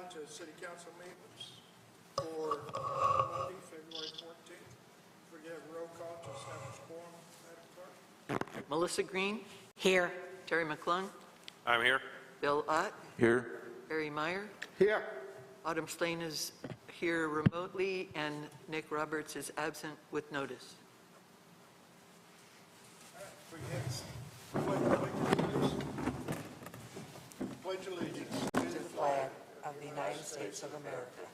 on to city council meetings for Monday, February 14th. We have a roll call to establish quorum, Madam Clerk. Melissa Green. Here. Terry McClung. I'm here. Bill Ott. Here. Harry Meyer. Here. Autumn Slane is here remotely, and Nick Roberts is absent with notice. We have pledge allegiance To the flag of the United States of America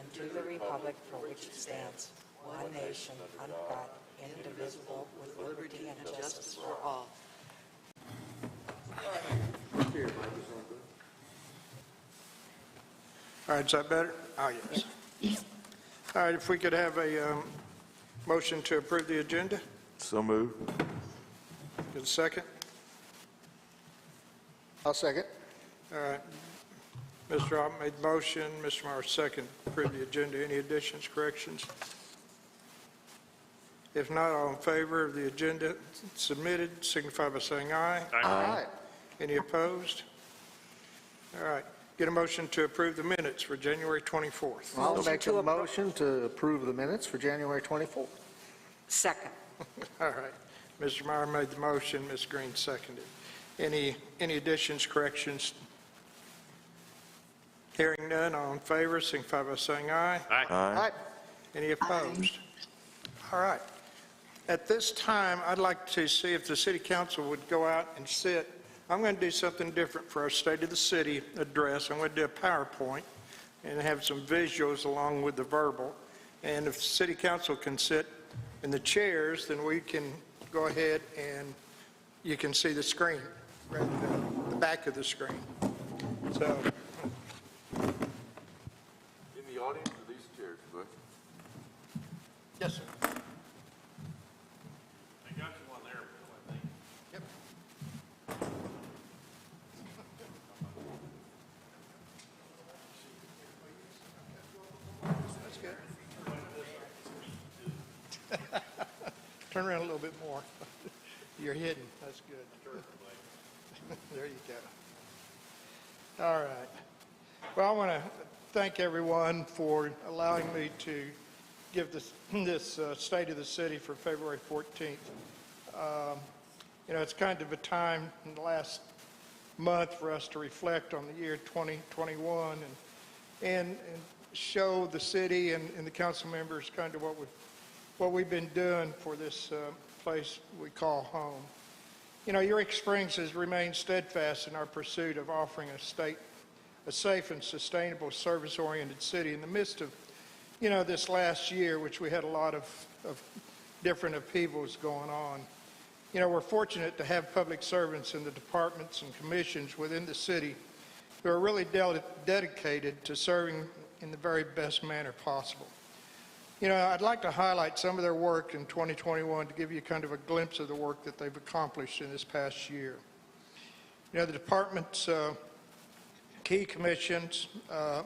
and to the republic for which it stands, one nation, under God, indivisible, with liberty and justice for all. All right, is that better? Oh, yes. All right, if we could have a motion to approve the agenda. So moved. Get a second? I'll second. All right. Mr. Ott made the motion. Mr. Meyer second. Approve the agenda. Any additions, corrections? If not, all in favor of the agenda submitted, signify by saying aye. Aye. Any opposed? All right. Get a motion to approve the minutes for January 24th. I'll Motion make to a motion to approve the minutes for January 24th. Second. All right. Mr. Meyer made the motion. Ms. Green seconded. Any additions, corrections? Hearing none, all in favor, signify by saying aye. Aye. Any opposed? All right. At this time, I'd like to see if the city council would go out and sit. I'm going to do something different for our State of the City address. I'm going to do a PowerPoint and have some visuals along with the verbal. And if the city council can sit in the chairs, then we can go ahead and you can see the screen, rather than the back of the screen. So, In the audience are these chairs, Butch? yes, sir. I got you one there, Bill, I think. Yep. That's good. Turn around a little bit more. You're hidden. That's good. There you go. All right. Well, I want to thank everyone for allowing me to give this State of the City for February 14th. It's kind of a time in the last month for us to reflect on the year 2021 and show the city and the council members kind of what we've been doing for this place we call home. Eureka Springs has remained steadfast in our pursuit of offering a safe and sustainable service-oriented city in the midst of, this last year, which we had a lot of different upheavals going on. We're fortunate to have public servants in the departments and commissions within the city who are really dedicated to serving in the very best manner possible. I'd like to highlight some of their work in 2021 to give you kind of a glimpse of the work that they've accomplished in this past year. The department's key commissions, I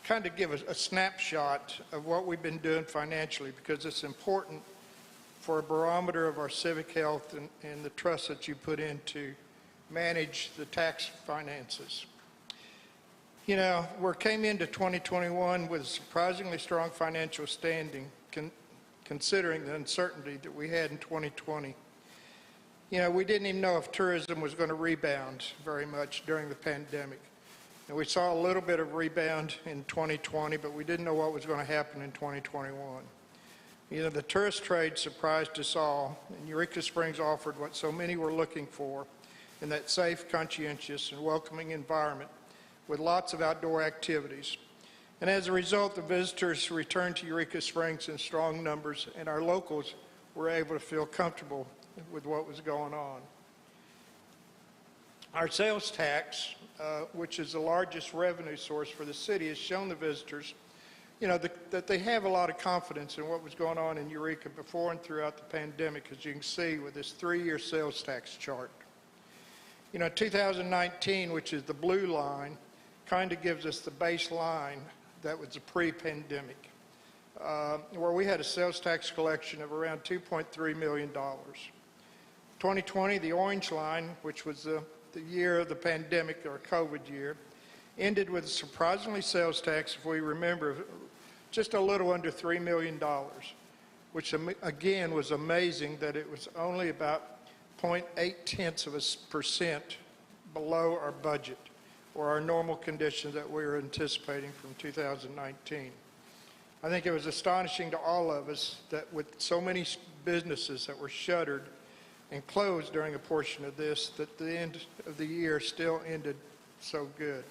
kind of give a snapshot of what we've been doing financially because it's important for a barometer of our civic health and the trust that you put in to manage the tax finances. We came into 2021 with a surprisingly strong financial standing, considering the uncertainty that we had in 2020. We didn't even know if tourism was going to rebound very much during the pandemic. And we saw a little bit of rebound in 2020, but we didn't know what was going to happen in 2021. The tourist trade surprised us all, and Eureka Springs offered what so many were looking for in that safe, conscientious, and welcoming environment with lots of outdoor activities. And as a result, the visitors returned to Eureka Springs in strong numbers, and our locals were able to feel comfortable with what was going on. Our sales tax, which is the largest revenue source for the city, has shown the visitors, that they have a lot of confidence in what was going on in Eureka before and throughout the pandemic, as you can see with this 3-year sales tax chart. 2019, which is the blue line, kind of gives us the baseline that was the pre-pandemic, where we had a sales tax collection of around $2.3 million. 2020, the orange line, which was the year of the pandemic or COVID year, ended with a surprisingly sales tax, if we remember, just a little under $3 million, which again was amazing that it was only about 0.8% below our budget or our normal conditions that we were anticipating from 2019. I think it was astonishing to all of us that with so many businesses that were shuttered and closed during a portion of this, that the end of the year still ended so good.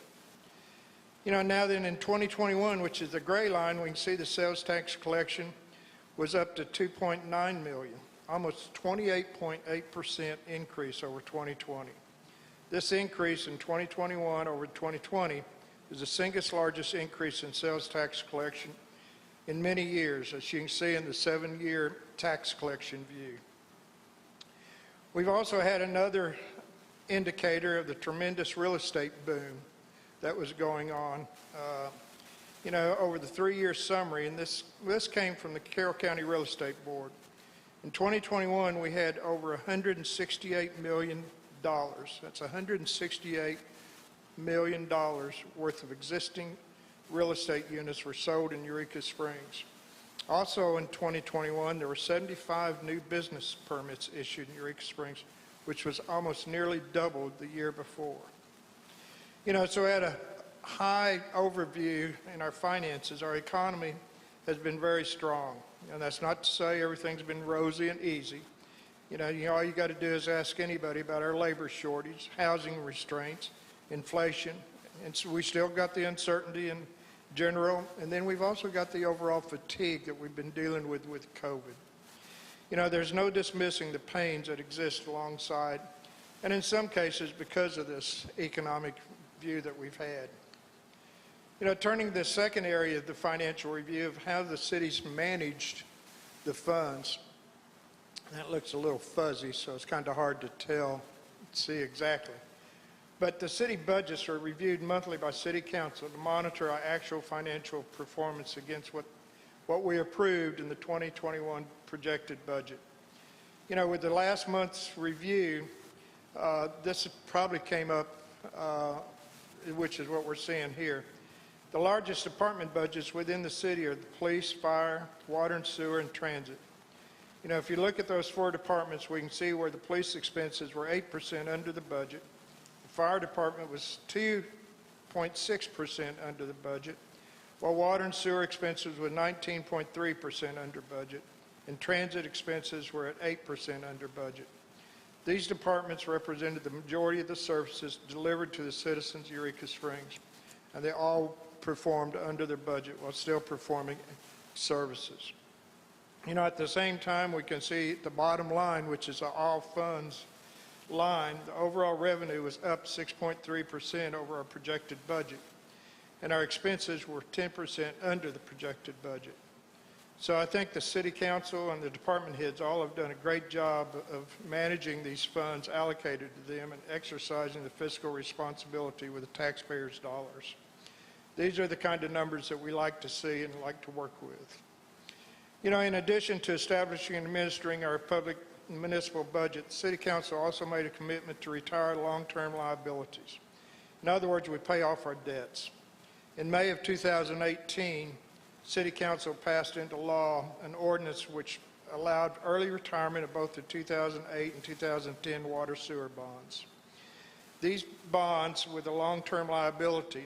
You know, now then in 2021, which is the gray line, we can see the sales tax collection was up to $2.9 million, almost 28.8% increase over 2020. This increase in 2021 over 2020 is the single largest increase in sales tax collection in many years, as you can see in the 7-year tax collection view. We've also had another indicator of the tremendous real estate boom that was going on, you know, over the 3-year summary, and this came from the Carroll County Real Estate Board. In 2021, we had over $168 million. That's $168 million worth of existing real estate units were sold in Eureka Springs. Also in 2021, there were 75 new business permits issued in Eureka Springs, which was almost nearly double the year before. You know, so at a high overview in our finances, our economy has been very strong. And that's not to say everything's been rosy and easy. You know, all you got to do is ask anybody about our labor shortage, housing restraints, inflation, and so we still got the uncertainty in general, and then we've also got the overall fatigue that we've been dealing with COVID. You know, there's no dismissing the pains that exist alongside, and in some cases because of this economic view that we've had. You know, turning to the second area of the financial review of how the city's managed the funds, that looks a little fuzzy, so it's kind of hard to see exactly. But the city budgets are reviewed monthly by City Council to monitor our actual financial performance against what we approved in the 2021 projected budget. You know, with the last month's review, this probably came up, which is what we're seeing here. The largest department budgets within the city are the police, fire, water and sewer, and transit. You know, if you look at those 4 departments, we can see where the police expenses were 8% under the budget. The fire department was 2.6% under the budget, while water and sewer expenses were 19.3% under budget, and transit expenses were at 8% under budget. These departments represented the majority of the services delivered to the citizens of Eureka Springs, and they all performed under their budget while still performing services. You know, at the same time, we can see the bottom line, which is the all funds line, the overall revenue was up 6.3% over our projected budget, and our expenses were 10% under the projected budget. So I think the City Council and the department heads all have done a great job of managing these funds allocated to them and exercising the fiscal responsibility with the taxpayers' dollars. These are the kind of numbers that we like to see and like to work with. You know, in addition to establishing and administering our public and municipal budget, the City Council also made a commitment to retire long-term liabilities. In other words, we pay off our debts. In May of 2018, City Council passed into law an ordinance which allowed early retirement of both the 2008 and 2010 water sewer bonds. These bonds with a long-term liability,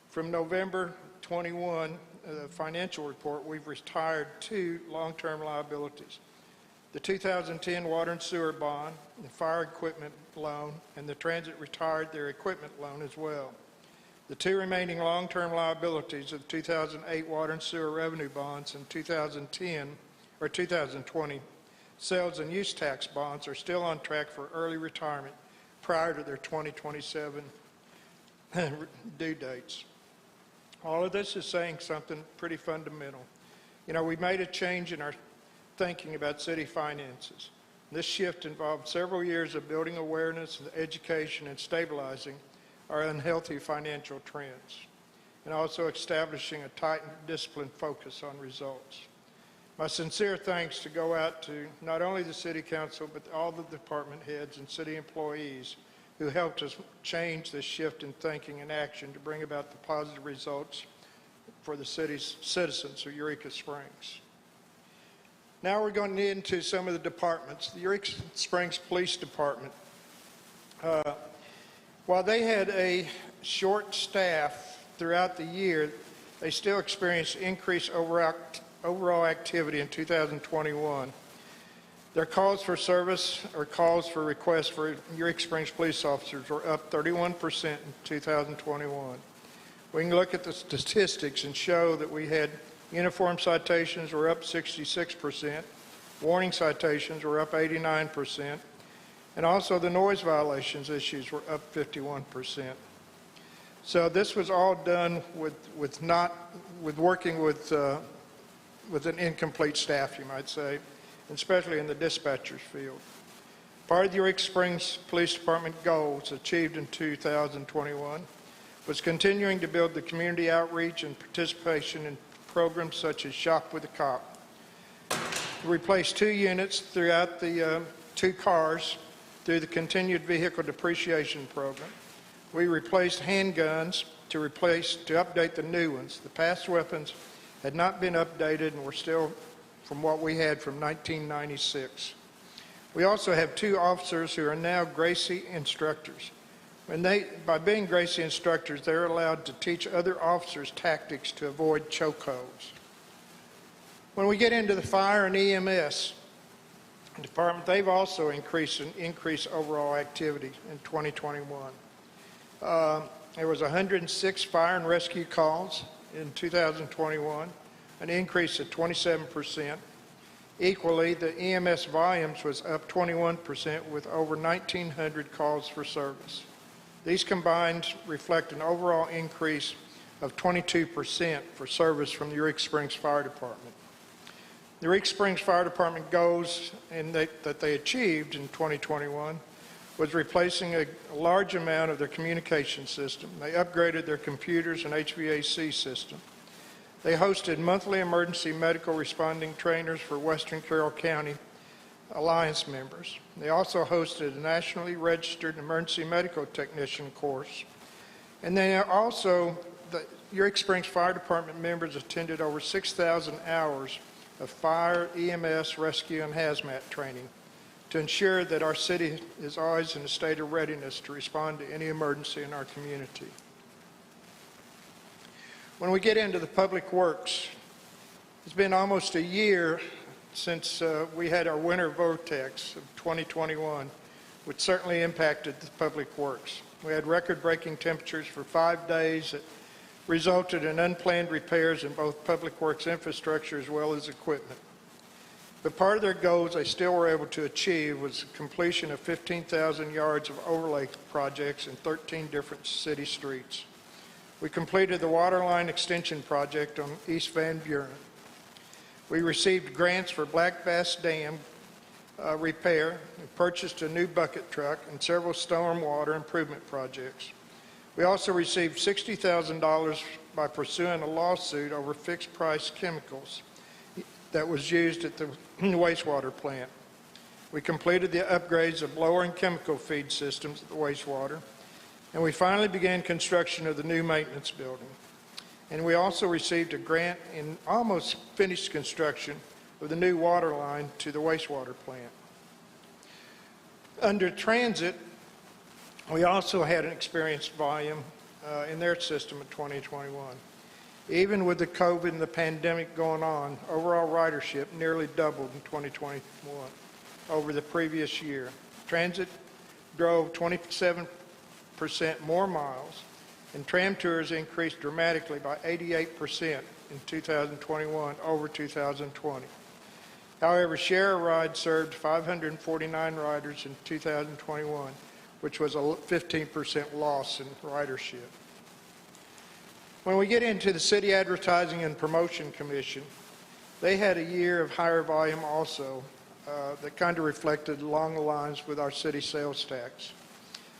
from November 21, the financial report, we've retired 2 long-term liabilities. The 2010 water and sewer bond, the fire equipment loan, and the transit retired their equipment loan as well. The 2 remaining long-term liabilities of the 2008 water and sewer revenue bonds and 2020 sales and use tax bonds are still on track for early retirement prior to their 2027 due dates. All of this is saying something pretty fundamental. You know, we made a change in our thinking about city finances. This shift involved several years of building awareness and education and stabilizing our unhealthy financial trends, and also establishing a tight and disciplined focus on results. My sincere thanks to go out to not only the City Council, but all the department heads and city employees who helped us change this shift in thinking and action to bring about the positive results for the city's citizens of Eureka Springs. Now we're going into some of the departments. The Eureka Springs Police Department, while they had a short staff throughout the year, they still experienced increased overall activity in 2021. Their calls for service or calls for requests for Eureka Springs police officers were up 31% in 2021. We can look at the statistics and show that we had uniform citations were up 66%, warning citations were up 89%, and also the noise violations issues were up 51%. So this was all done with working with an incomplete staff, you might say, especially in the dispatcher's field. Part of the Eureka Springs Police Department goals achieved in 2021 was continuing to build the community outreach and participation in programs such as Shop with a Cop. We replaced 2 units throughout the 2 cars through the continued vehicle depreciation program. We replaced handguns to update the new ones. The past weapons had not been updated and were still from what we had from 1996. We also have 2 officers who are now Gracie instructors. By being Gracie instructors, they're allowed to teach other officers tactics to avoid chokeholds. When we get into the fire and EMS department, they've also increased overall activity in 2021. There was 106 fire and rescue calls in 2021, an increase of 27%. Equally, the EMS volumes was up 21% with over 1,900 calls for service. These combined reflect an overall increase of 22% for service from the Eureka Springs Fire Department. The Eureka Springs Fire Department goals that they achieved in 2021 was replacing a large amount of their communication system. They upgraded their computers and HVAC system. They hosted monthly emergency medical responding trainers for Western Carroll County Alliance members. They also hosted a nationally registered emergency medical technician course. And then also, the Eureka Springs Fire Department members attended over 6,000 hours of fire, EMS, rescue, and hazmat training to ensure that our city is always in a state of readiness to respond to any emergency in our community. When we get into the public works, it's been almost a year since we had our winter vortex of 2021, which certainly impacted the public works. We had record-breaking temperatures for 5 days that resulted in unplanned repairs in both public works infrastructure as well as equipment. But part of their goals they still were able to achieve was the completion of 15,000 yards of overlay projects in 13 different city streets. We completed the water line extension project on East Van Buren. We received grants for Black Bass Dam repair. We purchased a new bucket truck and several stormwater improvement projects. We also received $60,000 by pursuing a lawsuit over fixed price chemicals that was used at the wastewater plant. We completed the upgrades of blower and chemical feed systems at the wastewater. And we finally began construction of the new maintenance building. And we also received a grant and almost finished construction of the new water line to the wastewater plant. Under transit, we also had an experienced volume in their system in 2021. Even with the COVID and the pandemic going on, overall ridership nearly doubled in 2021 over the previous year. Transit drove 27% more miles, and tram tours increased dramatically by 88% in 2021 over 2020. However, share a ride served 549 riders in 2021, which was a 15% loss in ridership. When we get into the City Advertising and Promotion Commission, they had a year of higher volume also that kind of reflected along the lines with our city sales tax.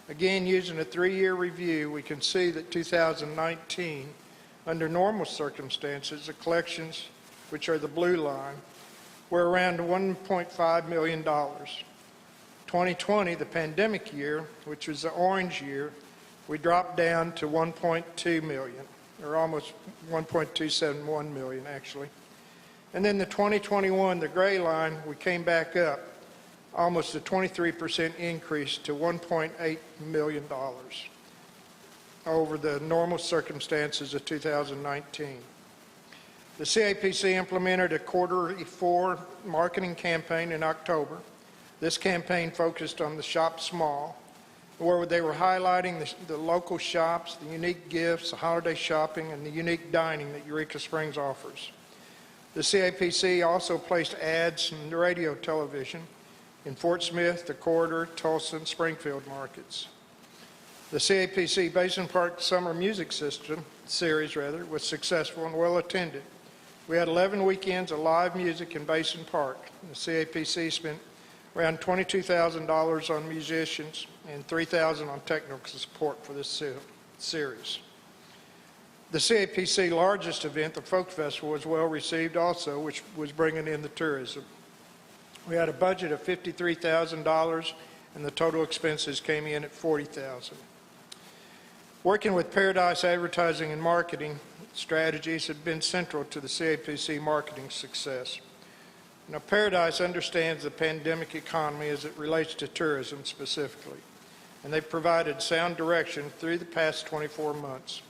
Again, using a 3-year review, we can see that 2019, under normal circumstances, the collections, which are the blue line, were around $1.5 million. 2020, the pandemic year, which was the orange year, we dropped down to 1.2 million, or almost 1.271 million actually. And then the 2021, the gray line, we came back up, almost a 23% increase to $1.8 million over the normal circumstances of 2019. The CAPC implemented a Q4 marketing campaign in October. This campaign focused on the shop small, where they were highlighting the local shops, the unique gifts, the holiday shopping, and the unique dining that Eureka Springs offers. The CAPC also placed ads in the radio television in Fort Smith, the Corridor, Tulsa, and Springfield markets. The CAPC Basin Park Summer Music Series was successful and well attended. We had 11 weekends of live music in Basin Park. The CAPC spent around $22,000 on musicians and $3,000 on technical support for this series. The CAPC largest event, the Folk Festival, was well received also, which was bringing in the tourism. We had a budget of $53,000 and the total expenses came in at $40,000. Working with Paradise Advertising and Marketing strategies have been central to the CAPC marketing success. Now, Paradise understands the pandemic economy as it relates to tourism specifically, and they've provided sound direction through the past 24 months.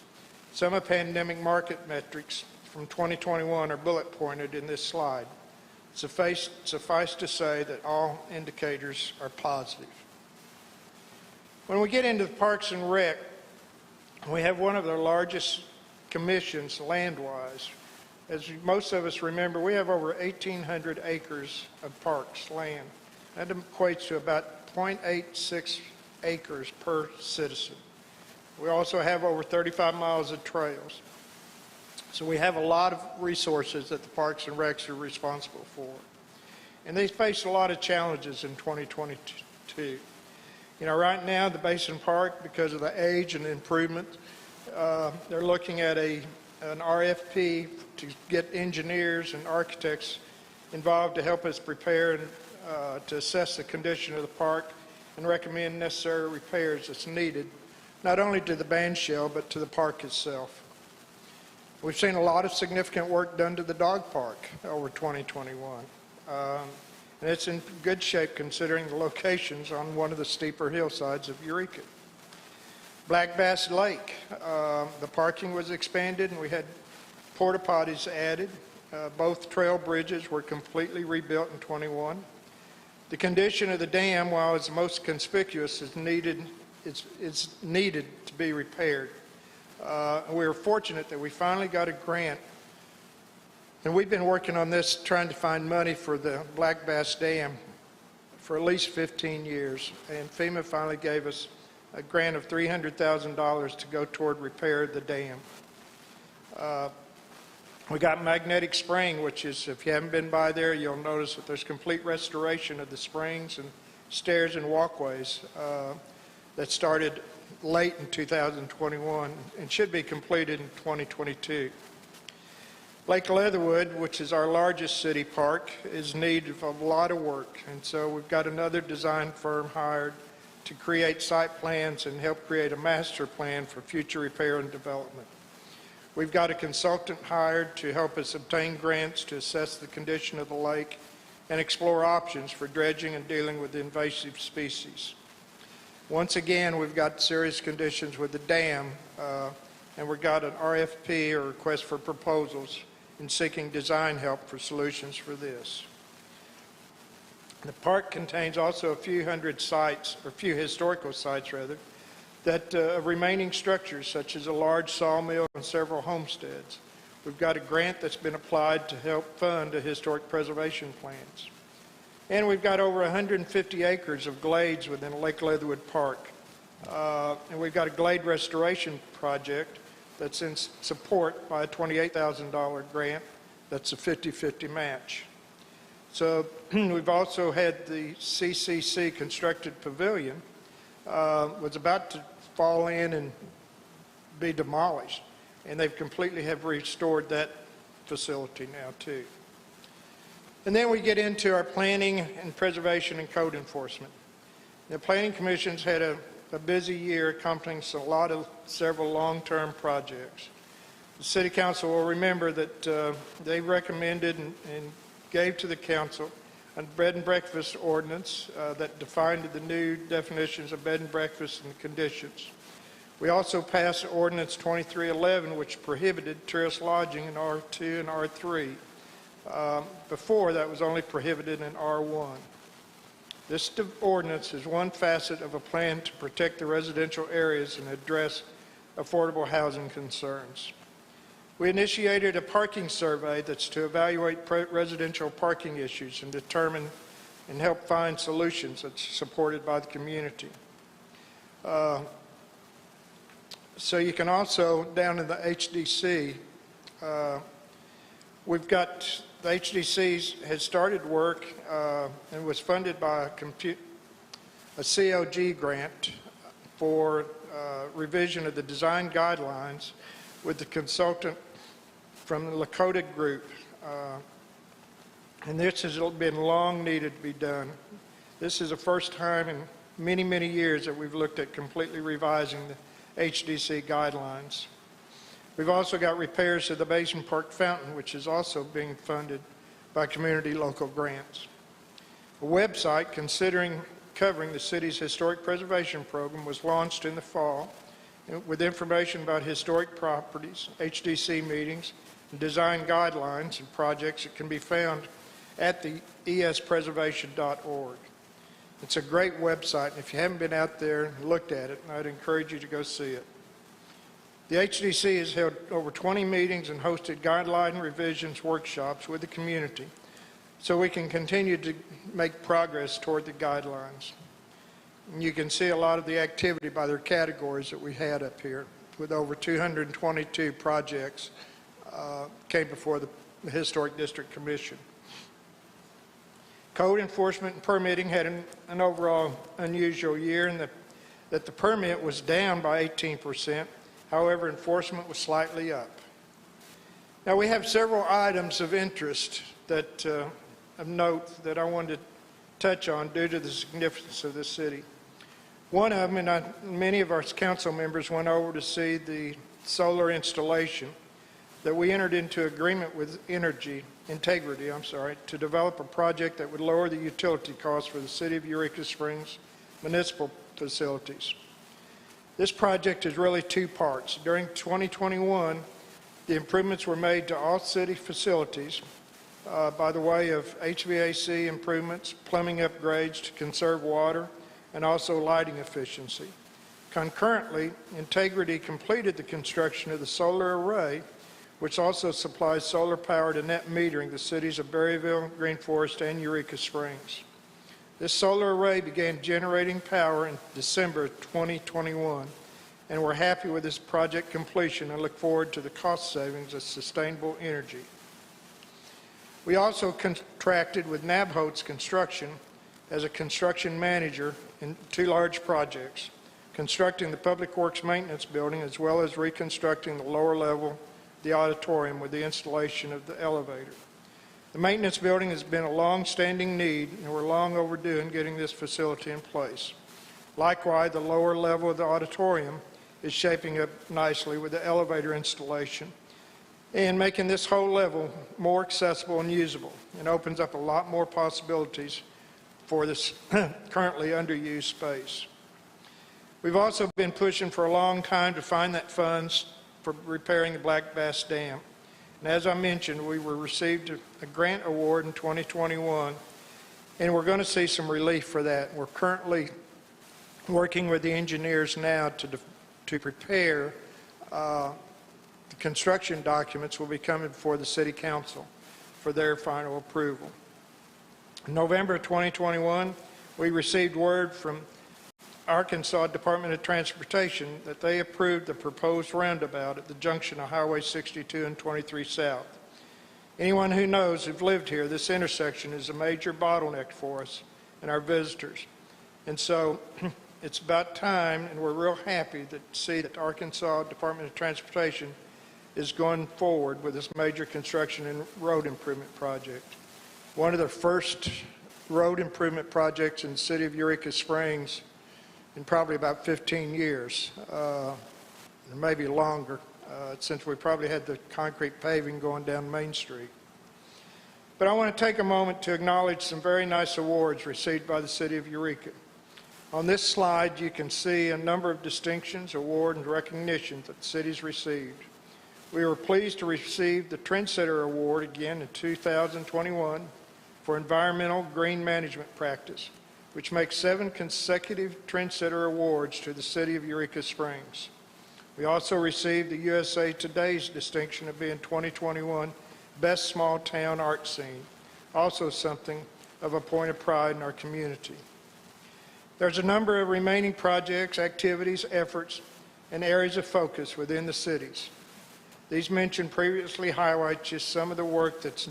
Some of pandemic market metrics from 2021 are bullet pointed in this slide. Suffice to say that all indicators are positive. When we get into the Parks and Rec, we have one of the largest commissions land-wise. As most of us remember, we have over 1,800 acres of parks land. That equates to about 0.86 acres per citizen. We also have over 35 miles of trails. So we have a lot of resources that the Parks and Recs are responsible for. And they face a lot of challenges in 2022. You know, right now, the Basin Park, because of the age and the improvement, they're looking at an RFP to get engineers and architects involved to help us prepare and to assess the condition of the park and recommend necessary repairs that's needed, not only to the band shell, but to the park itself. We've seen a lot of significant work done to the dog park over 2021. And it's in good shape considering the locations on one of the steeper hillsides of Eureka. Black Bass Lake, the parking was expanded and we had porta potties added. Both trail bridges were completely rebuilt in 21. The condition of the dam, while it's most conspicuous, is needed to be repaired. We were fortunate that we finally got a grant, and we've been working on this trying to find money for the Black Bass Dam for at least 15 years, and FEMA finally gave us a grant of $300,000 to go toward repair of the dam. We got Magnetic Spring, which is, if you haven't been by there, you'll notice that there's complete restoration of the springs and stairs and walkways that started late in 2021 and should be completed in 2022. Lake Leatherwood, which is our largest city park, is in need of a lot of work, and so we've got another design firm hired to create site plans and help create a master plan for future repair and development. We've got a consultant hired to help us obtain grants to assess the condition of the lake and explore options for dredging and dealing with invasive species. Once again, we've got serious conditions with the dam, and we've got an RFP, or request for proposals, in seeking design help for solutions for this. The park contains also a few hundred sites, or a few historical sites rather, that remaining structures such as a large sawmill and several homesteads. We've got a grant that's been applied to help fund the historic preservation plans. And we've got over 150 acres of glades within Lake Leatherwood Park. And we've got a glade restoration project that's in support by a $28,000 grant that's a 50-50 match. So we've also had the CCC constructed pavilion was about to fall in and be demolished, and they've completely have restored that facility now too. And then we get into our planning and preservation and code enforcement. The Planning Commission's had a busy year accomplishing several long-term projects. The City Council will remember that they recommended and gave to the Council a bed and breakfast ordinance that defined the new definitions of bed and breakfast and conditions. We also passed Ordinance 2311, which prohibited tourist lodging in R2 and R3. Before, that was only prohibited in R1. This ordinance is one facet of a plan to protect the residential areas and address affordable housing concerns. We initiated a parking survey that's to evaluate residential parking issues and determine and help find solutions that's supported by the community. So you can also, down in the HDC, we've got, the HDC has started work and was funded by a COG grant for revision of the design guidelines with the consultant from the Lakota group. And this has been long needed to be done. This is the first time in many, many years that we've looked at completely revising the HDC guidelines. We've also got repairs to the Basin Park Fountain, which is also being funded by community local grants. A website covering the city's historic preservation program was launched in the fall with information about historic properties, HDC meetings, and design guidelines and projects that can be found at the espreservation.org. It's a great website, and if you haven't been out there and looked at it, I'd encourage you to go see it. The HDC has held over 20 meetings and hosted guideline revisions workshops with the community so we can continue to make progress toward the guidelines. And you can see a lot of the activity by their categories that we had up here, with over 222 projects came before the Historic District Commission. Code enforcement and permitting had an overall unusual year in that the permit was down by 18%. However, enforcement was slightly up. Now, we have several items of interest that of note that I wanted to touch on due to the significance of this city. One of them, and many of our council members went over to see the solar installation that we entered into agreement with Integrity, to develop a project that would lower the utility costs for the City of Eureka Springs municipal facilities. This project is really two parts. During 2021, the improvements were made to all city facilities by the way of HVAC improvements, plumbing upgrades to conserve water, and also lighting efficiency. Concurrently, Integrity completed the construction of the solar array, which also supplies solar power to net metering the cities of Berryville, Green Forest, and Eureka Springs. This solar array began generating power in December 2021, and we're happy with this project completion and look forward to the cost savings of sustainable energy. We also contracted with Nabholz Construction as a construction manager in two large projects, constructing the Public Works Maintenance Building as well as reconstructing the lower level the auditorium with the installation of the elevator. The maintenance building has been a long-standing need, and we're long overdue in getting this facility in place. Likewise, the lower level of the auditorium is shaping up nicely with the elevator installation and making this whole level more accessible and usable, and opens up a lot more possibilities for this currently underused space. We've also been pushing for a long time to find that funds for repairing the Black Bass Dam. And as I mentioned, we received a grant award in 2021, and we're going to see some relief for that. We're currently working with the engineers now to prepare the construction documents will be coming before the City Council for their final approval. In November 2021, we received word from Arkansas Department of Transportation that they approved the proposed roundabout at the junction of Highway 62 and 23 South. Anyone who knows who've lived here, this intersection is a major bottleneck for us and our visitors. And so it's about time, and we're real happy to see that Arkansas Department of Transportation is going forward with this major construction and road improvement project. One of the first road improvement projects in the city of Eureka Springs in probably about 15 years, or maybe longer, since we probably had the concrete paving going down Main Street. But I want to take a moment to acknowledge some very nice awards received by the city of Eureka. On this slide, you can see a number of distinctions, awards, and recognitions that the city's received. We were pleased to receive the Trendsetter Award again in 2021 for environmental green management practice, which makes 7 consecutive Trendsetter Awards to the city of Eureka Springs. We also received the USA Today's distinction of being 2021 Best Small Town Art Scene, also something of a point of pride in our community. There's a number of remaining projects, activities, efforts, and areas of focus within the cities. These mentioned previously highlight just some of the work that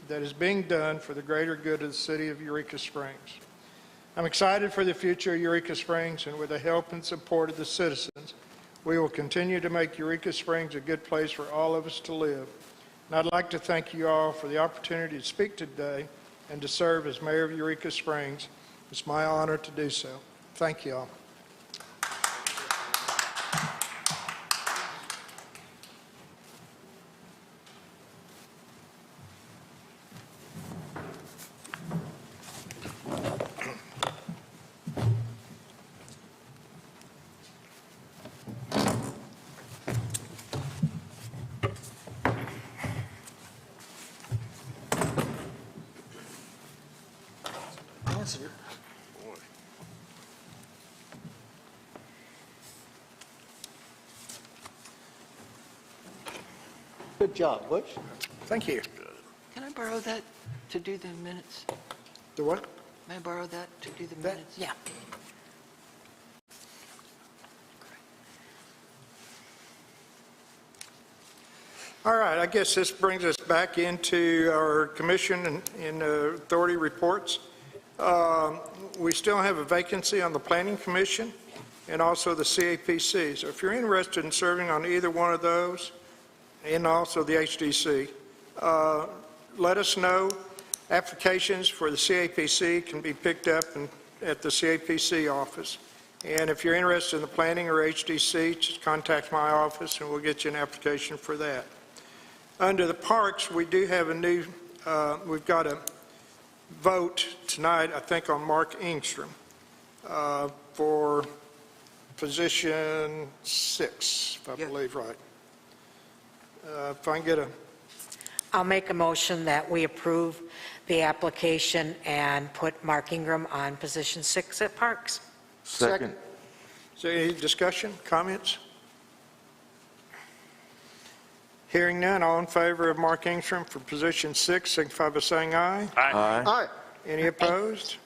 is being done for the greater good of the city of Eureka Springs. I'm excited for the future of Eureka Springs, and with the help and support of the citizens, we will continue to make Eureka Springs a good place for all of us to live. And I'd like to thank you all for the opportunity to speak today and to serve as mayor of Eureka Springs. It's my honor to do so. Thank you all. Good job, Butch. Thank you. Can I borrow that to do the minutes? The what? May I borrow that to do the That- minutes? Yeah. All right, I guess this brings us back into our commission and authority reports. We still have a vacancy on the Planning Commission and also the CAPC. So if you're interested in serving on either one of those, and also the HDC, let us know. Applications for the CAPC can be picked up at the CAPC office. And if you're interested in the planning or HDC, just contact my office and we'll get you an application for that. Under the parks, we do have a new, we've got a vote tonight, I think, on Mark Engstrom for position 6, if I Yeah. believe right. If I can get a, I'll make a motion that we approve the application and put Mark Ingram on position 6 at Parks. Second. is there any discussion, comments? Hearing none, all in favor of Mark Engstrom for position 6, signify by saying aye. Aye. Aye. Any opposed?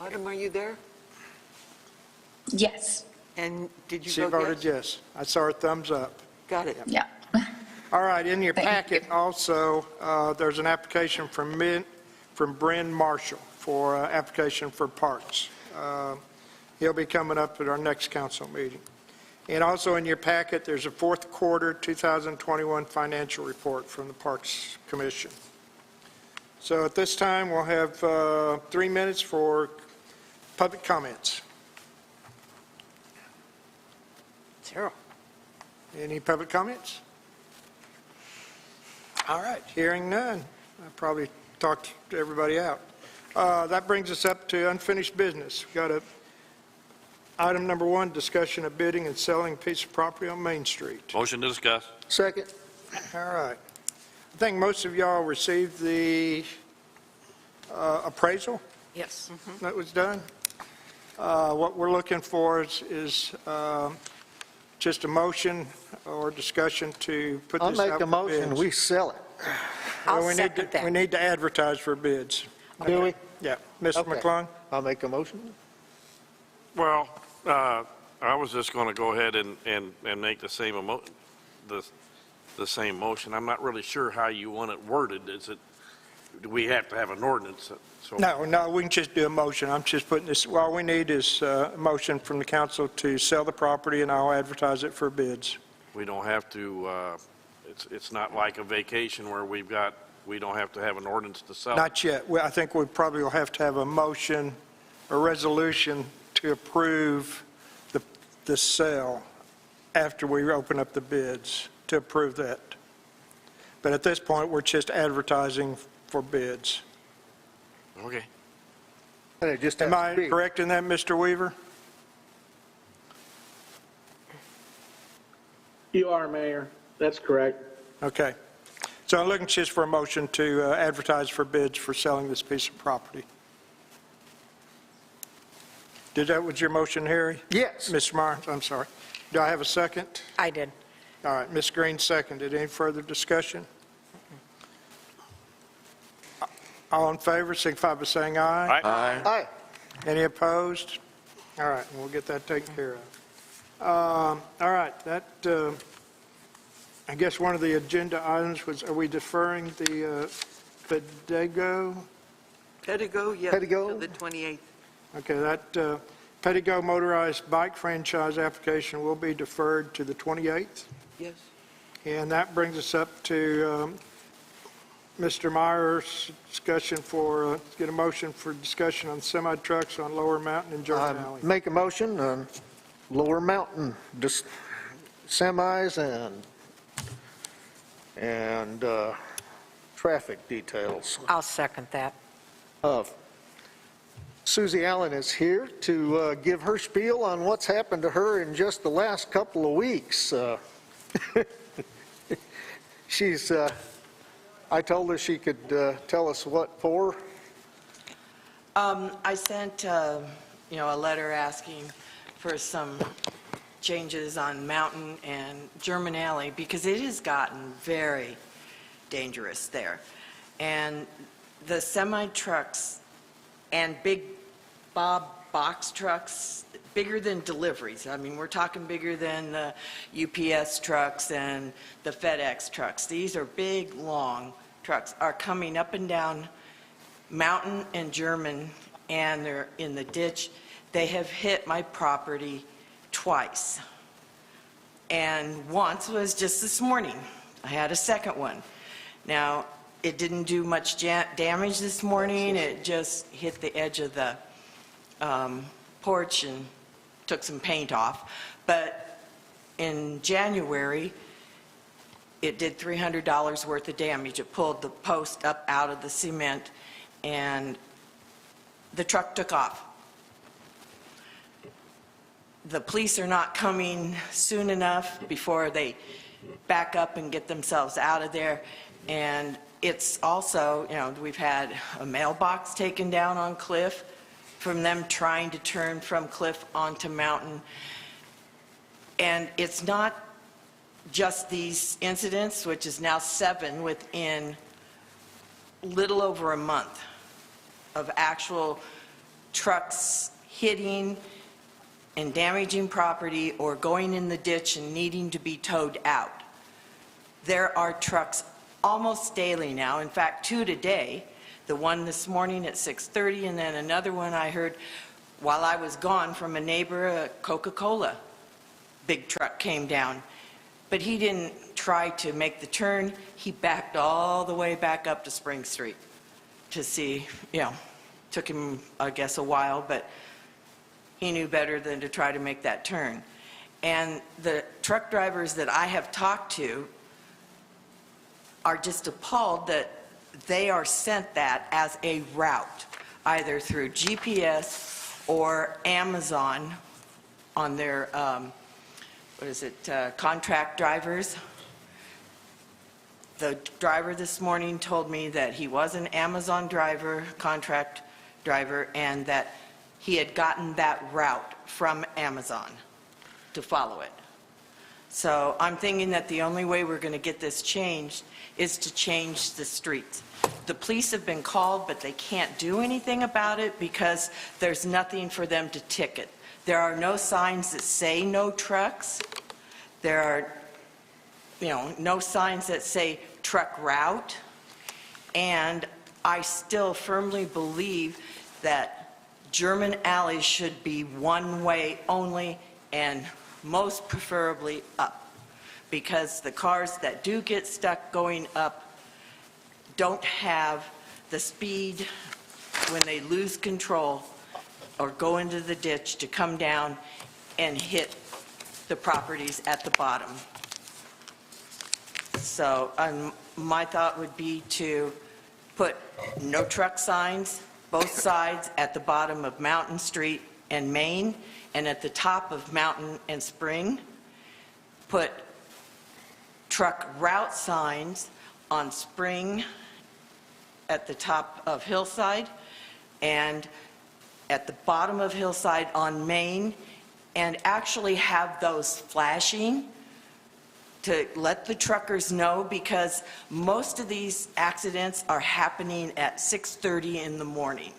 Autumn, are you there? Yes. And did you She vote voted yes? yes. I saw her thumbs up. Got it. Yeah. All right, in your Thank packet you. also, there's an application from Bryn Marshall for application for parks. He'll be coming up at our next council meeting. And also in your packet, there's a fourth quarter 2021 financial report from the Parks Commission. So at this time, we'll have 3 minutes for public comments. 0. Any public comments? All right, hearing none. I probably talked everybody out. That brings us up to unfinished business. We've got item number 1, discussion of bidding and selling a piece of property on Main Street. Motion to discuss. Second. All right. I think most of y'all received the appraisal Yes. that was done. What we're looking for is just a motion or discussion to put I'll this make out a for motion, bids. we sell it. I'll Well, we need second to- We that. need to advertise for bids. Do we? Yeah. Mr. Okay. McClung? I'll make a motion. Well, I was just going to go ahead and make the same the same motion. I'm not really sure how you want it worded. Do we have to have an ordinance? So No, we can just do a motion. I'm just putting this, all we need is a motion from the council to sell the property, and I'll advertise it for bids. we don't have to, it's not like a vacation where we've got we don't have to have an ordinance to sell. Not yet. I think we probably will have to have a motion, a resolution to approve the sale after we open up the bids, to approve that. But at this point, we're just advertising for bids. Okay. And it just has Am to I be. correct in that, Mr. Weaver? You are, Mayor. That's correct. Okay. So I'm looking just for a motion to advertise for bids for selling this piece of property. Was your motion, Harry? Yes. Mr. Meyer, I'm sorry. Do I have a second? I did. All right, Ms. Green seconded. Any further discussion? All in favor, signify by saying aye. Aye. Aye. Aye. Any opposed? All right, we'll get that taken care of. All right, that, I guess one of the agenda items was, are we deferring the Pedigo? Pedigo, yeah. Pedigo? Till the 28th. Okay, that Pedigo motorized bike franchise application will be deferred to the 28th. Yes. And that brings us up to Mr. Meyer's discussion for, get a motion for discussion on semi-trucks on Lower Mountain and German Alley. Make a motion on Lower Mountain, just semis and traffic details. I'll second that. Susie Allen is here to give her spiel on what's happened to her in just the last couple of weeks. I told her she could tell us what for. I sent, a letter asking for some changes on Mountain and German Alley because it has gotten very dangerous there. And the semi-trucks and big Bob box trucks, bigger than deliveries. I mean, we're talking bigger than the UPS trucks and the FedEx trucks. These are big, long trucks, are coming up and down Mountain and German, and they're in the ditch. They have hit my property twice. And once was just this morning. I had a second one. Now, it didn't do much damage this morning. It just hit the edge of the porch and took some paint off. But in January, it did $300 worth of damage. It pulled the post up out of the cement, and the truck took off. The police are not coming soon enough before they back up and get themselves out of there. And it's also, we've had a mailbox taken down on Cliff from them trying to turn from Cliff onto Mountain. And it's not just these incidents, which is now 7 within little over a month of actual trucks hitting and damaging property or going in the ditch and needing to be towed out. There are trucks almost daily now. In fact, 2 today. The one this morning at 6:30, and then another one I heard while I was gone from a neighbor, a Coca-Cola big truck came down. But he didn't try to make the turn. He backed all the way back up to Spring Street to see, took him, I guess, a while, but he knew better than to try to make that turn. And the truck drivers that I have talked to are just appalled that they are sent that as a route, either through GPS or Amazon on their, contract drivers. The driver this morning told me that he was an Amazon driver, contract driver, and that he had gotten that route from Amazon to follow it. So I'm thinking that the only way we're going to get this changed is to change the streets. The police have been called, but they can't do anything about it because there's nothing for them to ticket. There are no signs that say no trucks. There are, no signs that say truck route. And I still firmly believe that German alleys should be one way only, and most preferably up, because the cars that do get stuck going up don't have the speed when they lose control or go into the ditch to come down and hit the properties at the bottom. So my thought would be to put no truck signs, both sides at the bottom of Mountain Street and Main, and at the top of Mountain and Spring, put truck route signs on Spring at the top of Hillside, and at the bottom of Hillside on Main, and actually have those flashing to let the truckers know, because most of these accidents are happening at 6:30 in the morning,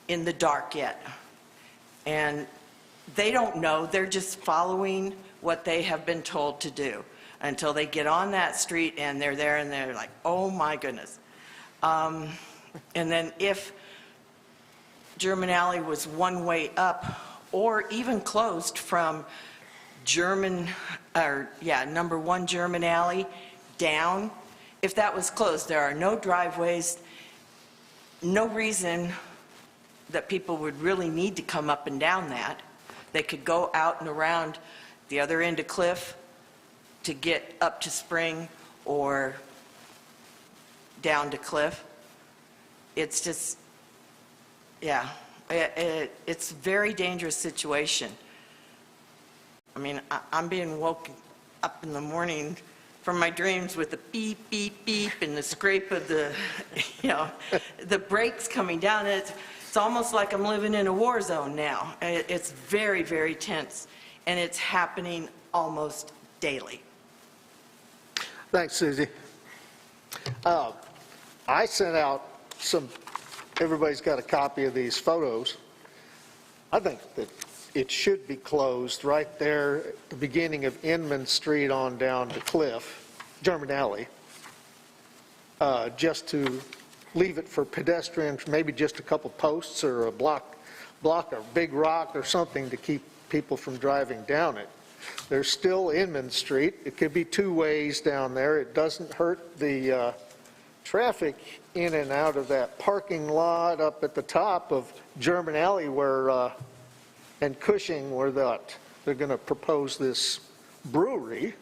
in the dark yet. And they don't know, they're just following what they have been told to do until they get on that street and they're there and they're like, oh my goodness. And then if German Alley was one way up or even closed from number 1 German Alley down, if that was closed, there are no driveways, no reason that people would really need to come up and down that. They could go out and around the other end of Cliff to get up to Spring or down to Cliff. It's just, yeah, it's a very dangerous situation. I mean, I'm being woken up in the morning from my dreams with the beep, beep, beep, and the scrape of the, the brakes coming down. It's almost like I'm living in a war zone now. It's very, very tense, and it's happening almost daily. Thanks, Susie. I sent out everybody's got a copy of these photos. I think that it should be closed right there at the beginning of Inman Street on down to Cliff, German Alley, just to leave it for pedestrians, maybe just a couple posts or a block or big rock or something to keep people from driving down it. There's still Inman Street. It could be 2 ways down there. It doesn't hurt the traffic in and out of that parking lot up at the top of German Alley and Cushing, where they're going to propose this brewery,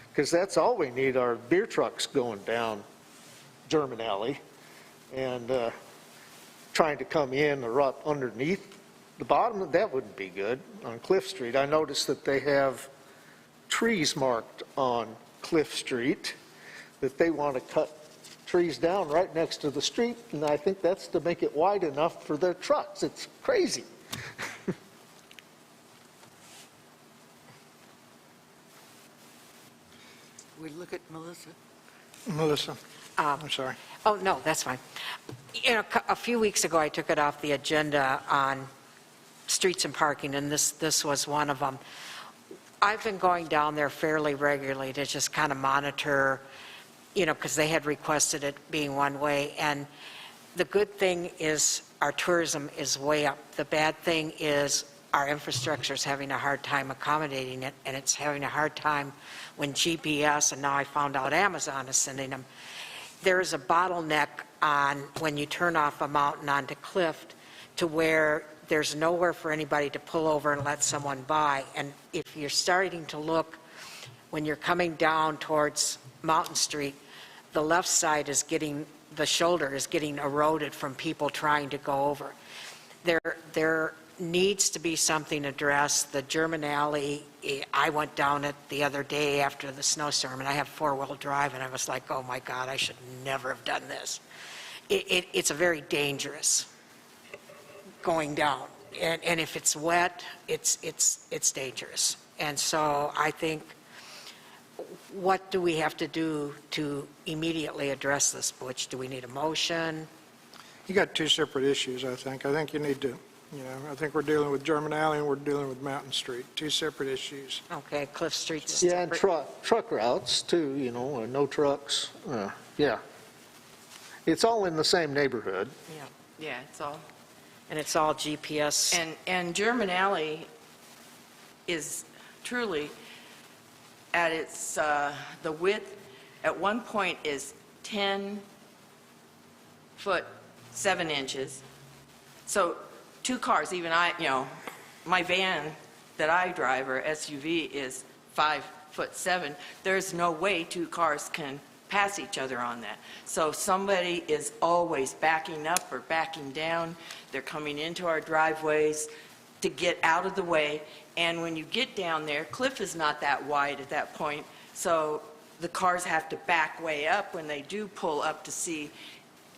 because that's all we need are beer trucks going down German Alley and trying to come in or up underneath the bottom. That wouldn't be good on Cliff Street. I noticed that they have trees marked on Cliff Street, that they want to cut trees down right next to the street, and I think that's to make it wide enough for their trucks. It's crazy. We look at Melissa. Melissa, I'm sorry. Oh, no, that's fine. A few weeks ago, I took it off the agenda on streets and parking, and this was one of them. I've been going down there fairly regularly to just kind of monitor, because they had requested it being one way. And the good thing is our tourism is way up. The bad thing is our infrastructure is having a hard time accommodating it, and it's having a hard time when GPS, and now I found out Amazon is sending them. There is a bottleneck on when you turn off a mountain onto Cliff to where there's nowhere for anybody to pull over and let someone by. And if you're starting to look, when you're coming down towards Mountain Street, the left side is the shoulder is getting eroded from people trying to go over. There needs to be something addressed. The German Alley, I went down it the other day after the snowstorm, and I have 4-wheel drive, and I was like, oh my God, I should never have done this. It's a very dangerous going down, and if it's wet, it's dangerous. And so I think, what do we have to do to immediately address this, Butch? Do we need a motion? You got 2 separate issues, I think. I think you need to, I think we're dealing with German Alley and we're dealing with Mountain Street, 2 separate issues. Okay, Cliff Street's Yeah, and separate. truck routes too, no trucks. Yeah. It's all in the same neighborhood. Yeah, it's all. And it's all GPS. And German Alley is truly at its, the width at one point is 10 foot 7 inches. So 2 cars, even my van that I drive, or SUV, is 5'7". There's no way 2 cars can pass each other on that. So somebody is always backing up or backing down. They're coming into our driveways to get out of the way. And when you get down there, Cliff is not that wide at that point, so the cars have to back way up when they do pull up to see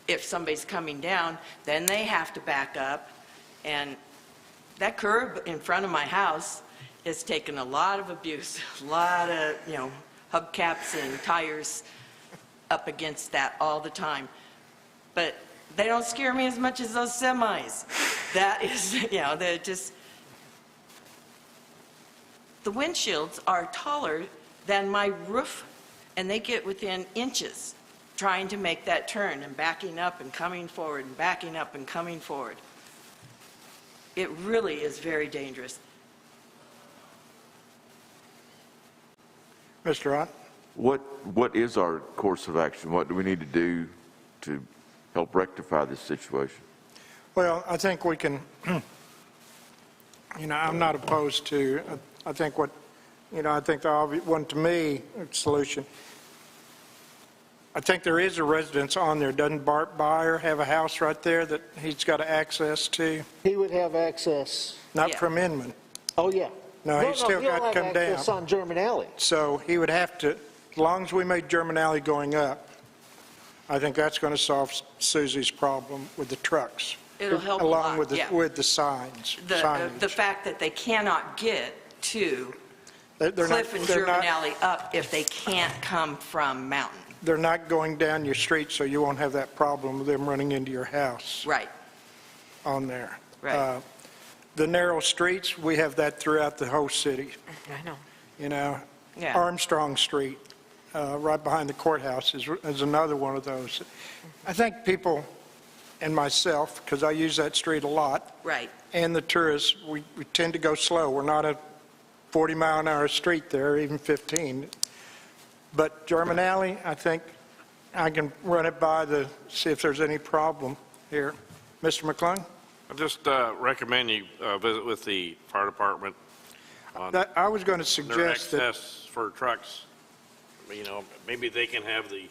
if somebody's coming down. Then they have to back up. And that curb in front of my house has taken a lot of abuse, a lot of, hubcaps and tires up against that all the time. But they don't scare me as much as those semis. That is, they're just, the windshields are taller than my roof, and they get within inches trying to make that turn and backing up and coming forward and backing up and coming forward. It really is very dangerous. Mr. Ott? What is our course of action? What do we need to do to help rectify this situation? Well, I think we can, I'm not opposed to, I think I think the obvious one to me, solution, I think there is a residence on there. Doesn't Bart Byer have a house right there that he's got access to? He would have access, Not Yeah. from Inman. oh, yeah. No, he's still he'll got to have come down. access on German Alley. So he would have to, as long as we made German Alley going up, I think that's going to solve Susie's problem with the trucks. It'll help a Along lot, with the, yeah. with the signs, The signage. fact that they cannot get to They're not- Cliff and they're German not- Alley up if they can't come from Mountain. They're not going down your street, so you won't have that problem with them running into your house Right, on there. right. The narrow streets, we have that throughout the whole city, I know. Yeah. Armstrong Street, right behind the courthouse is another one of those. I think people, and myself, because I use that street a lot, Right. and the tourists, we tend to go slow. We're not a 40-mile-an-hour street there, even 15. But German Alley, I think I can run it by see if there's any problem here. Mr. McClung? I just recommend you visit with the fire department on I was going to their suggest that, access for trucks. Maybe they can have the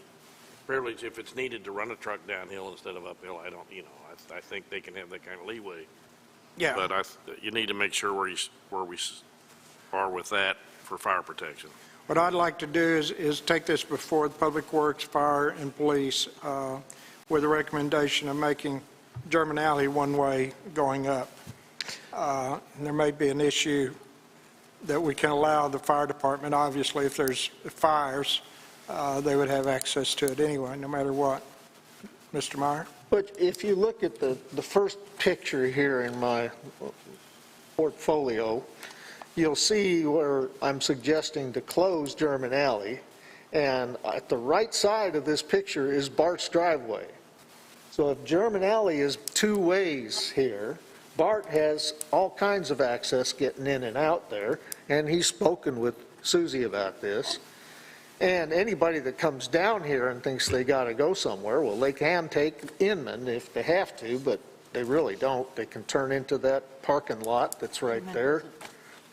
privilege, if it's needed, to run a truck downhill instead of uphill. I think they can have that kind of leeway. yeah, But you need to make sure where we are with that for fire protection. what I'd like to do is take this before the Public Works, Fire, and Police with a recommendation of making German Alley one-way going up. And there may be an issue that we can allow the fire department, obviously, if there's fires, they would have access to it anyway, no matter what. Mr. Meyer? But if you look at the first picture here in my portfolio, you'll see where I'm suggesting to close German Alley, and at the right side of this picture is Bart's driveway. So if German Alley is 2 ways here, Bart has all kinds of access getting in and out there, and he's spoken with Susie about this. And anybody that comes down here and thinks they got to go somewhere, well, they can take Inman if they have to, but they really don't. They can turn into that parking lot that's right there.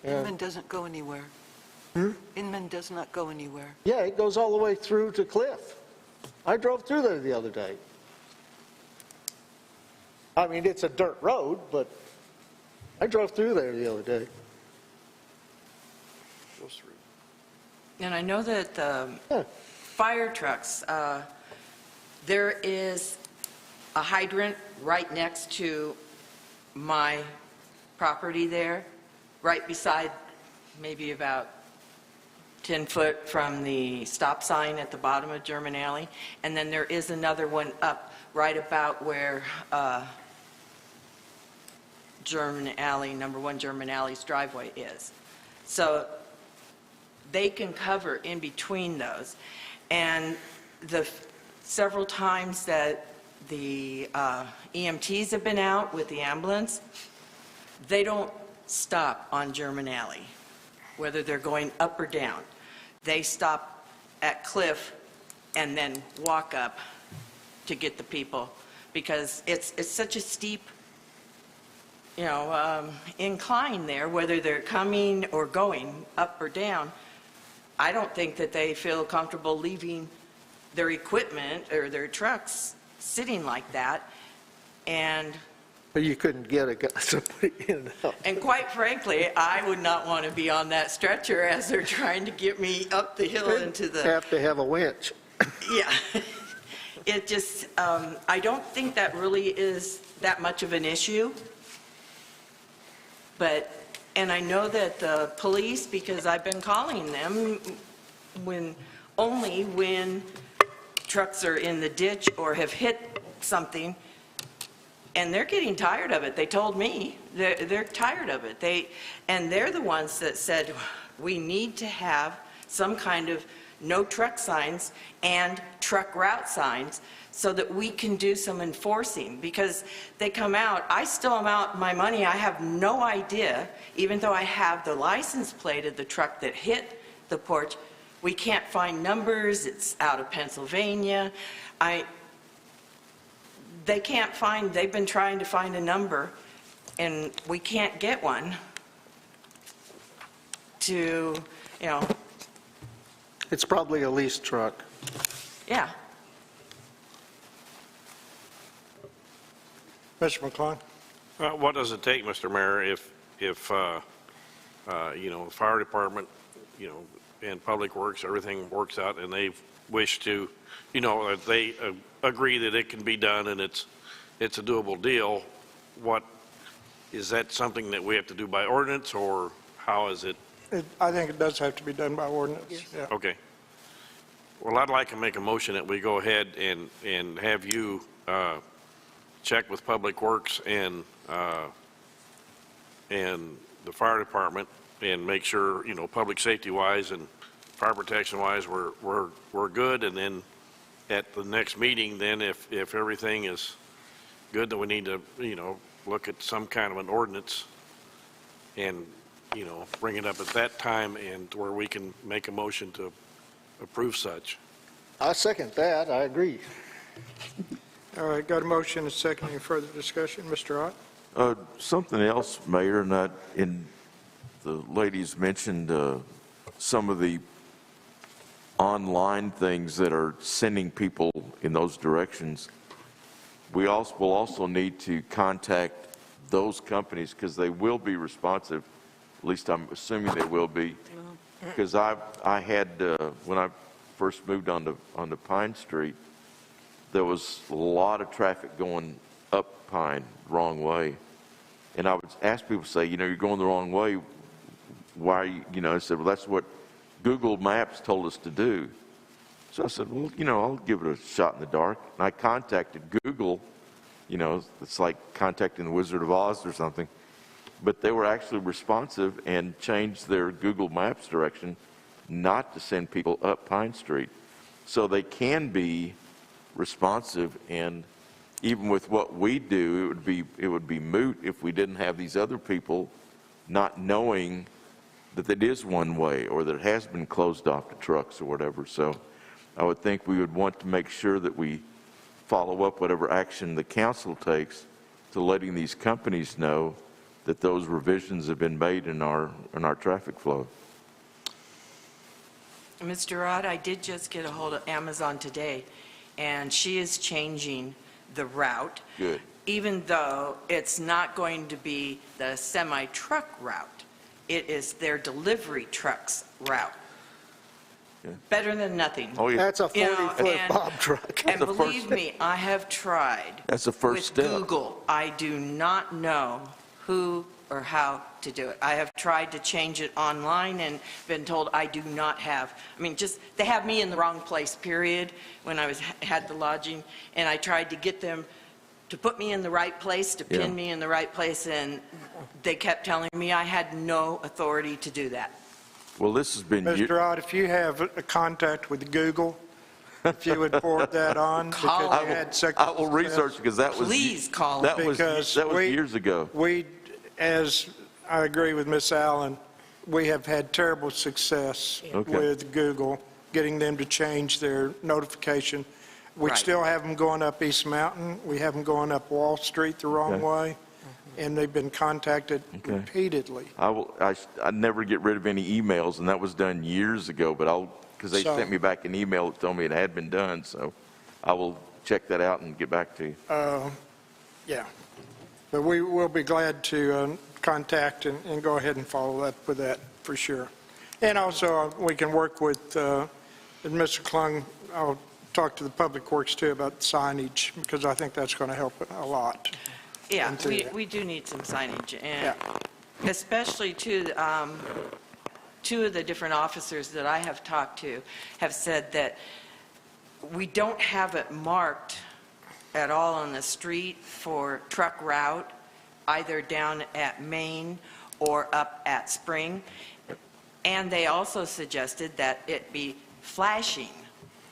Yeah. Inman doesn't go anywhere. Inman does not go anywhere. Yeah, it goes all the way through to Cliff. I drove through there the other day. I mean, it's a dirt road, but I drove through there the other day. Goes through. And I know that the Yeah. fire trucks, there is a hydrant right next to my property there, right beside, maybe about 10 foot from the stop sign at the bottom of German Alley. And then there is another one up right about where German Alley, number 1 German Alley's driveway is. So they can cover in between those. And the several times that the EMTs have been out with the ambulance, they don't stop on German Alley, whether they're going up or down. They stop at Cliff and then walk up to get the people because it's such a steep, incline there, whether they're coming or going, up or down. I don't think that they feel comfortable leaving their equipment or their trucks sitting like that. But you couldn't get somebody in and out. And quite frankly, I would not want to be on that stretcher as they're trying to get me up the hill into the... Have to have a winch. Yeah. It just, I don't think that really is that much of an issue. But, and I know that the police, because I've been calling them only when trucks are in the ditch or have hit something, and they're getting tired of it. They told me they're tired of it. They're the ones that said, we need to have some kind of no truck signs and truck route signs so that we can do some enforcing, because they come out, I still am out my money, I have no idea, even though I have the license plate of the truck that hit the porch, we can't find numbers, it's out of Pennsylvania. They can't find, they've been trying to find a number, and we can't get one to, It's probably a leased truck. yeah. Mr. McClung? What does it take, Mr. Mayor, if the fire department, and Public Works, everything works out, and they wish to, if they agree that it can be done and it's a doable deal, is that something that we have to do by ordinance, or how is it? I think it does have to be done by ordinance. Yeah. Okay. Well, I'd like to make a motion that we go ahead and have you check with Public Works and the fire department and make sure, public safety wise and fire protection wise, we're good. And then at the next meeting, then if everything is good, then we need to, look at some kind of an ordinance and, bring it up at that time, and where we can make a motion to approve such. I second that, I agree. All right, got a motion and a second. Any further discussion? Mr. Ott? Something else, Mayor, and the ladies mentioned some of the online things that are sending people in those directions. We will also need to contact those companies, because they will be responsive. At least I'm assuming they will be. Because I had, when I first moved onto Pine Street, there was a lot of traffic going up Pine, wrong way. And I would ask people, say, you're going the wrong way. Why are you, I said, well, that's what Google Maps told us to do. So I said, well, I'll give it a shot in the dark. And I contacted Google, it's like contacting the Wizard of Oz or something. But they were actually responsive and changed their Google Maps direction not to send people up Pine Street. So they can be responsive, and even with what we do, it would be moot if we didn't have these other people not knowing that it is one way or that it has been closed off to trucks or whatever. So I would think we would want to make sure that we follow up whatever action the council takes to letting these companies know that those revisions have been made in our traffic flow. Mr. Rod, I did just get a hold of Amazon today, and she is changing the route. Good. Even though it's not going to be the semi-truck route. It is their delivery trucks route. Yeah. Better than nothing. Oh, yeah. That's a 40-foot Bob truck. And That's the believe first- me, I have tried. That's the first step. With Google, I do not know who or how to do it. I have tried to change it online and been told I do not have, they have me in the wrong place, period, when I had the lodging, and I tried to get them to put me in the right place, to pin Yeah. me in the right place, and they kept telling me I had no authority to do that. Well, this has been... Mr. Ott, if you have a contact with Google, if you would forward that on. Call because them. you had I second will research, because that was... Please call That them. was Because years ago. As I agree with Ms. Allen, we have had terrible success Okay. with Google, getting them to change their notification. We Right. still have them going up East Mountain. We have them going up Wall Street the wrong Okay. way. And they've been contacted Okay. repeatedly. I never get rid of any emails, and that was done years ago, but because they So- sent me back an email that told me it had been done, so I will check that out and get back to you. Yeah. But we will be glad to contact and go ahead and follow up with that for sure. And also, we can work with Mr. Klung. I'll talk to the Public Works too about signage, because I think that's going to help a lot. Yeah, into that. we do need some signage, Yeah. and especially two of the different officers that I have talked to have said that we don't have it marked at all on the street for truck route, either down at Main or up at Spring. And they also suggested that it be flashing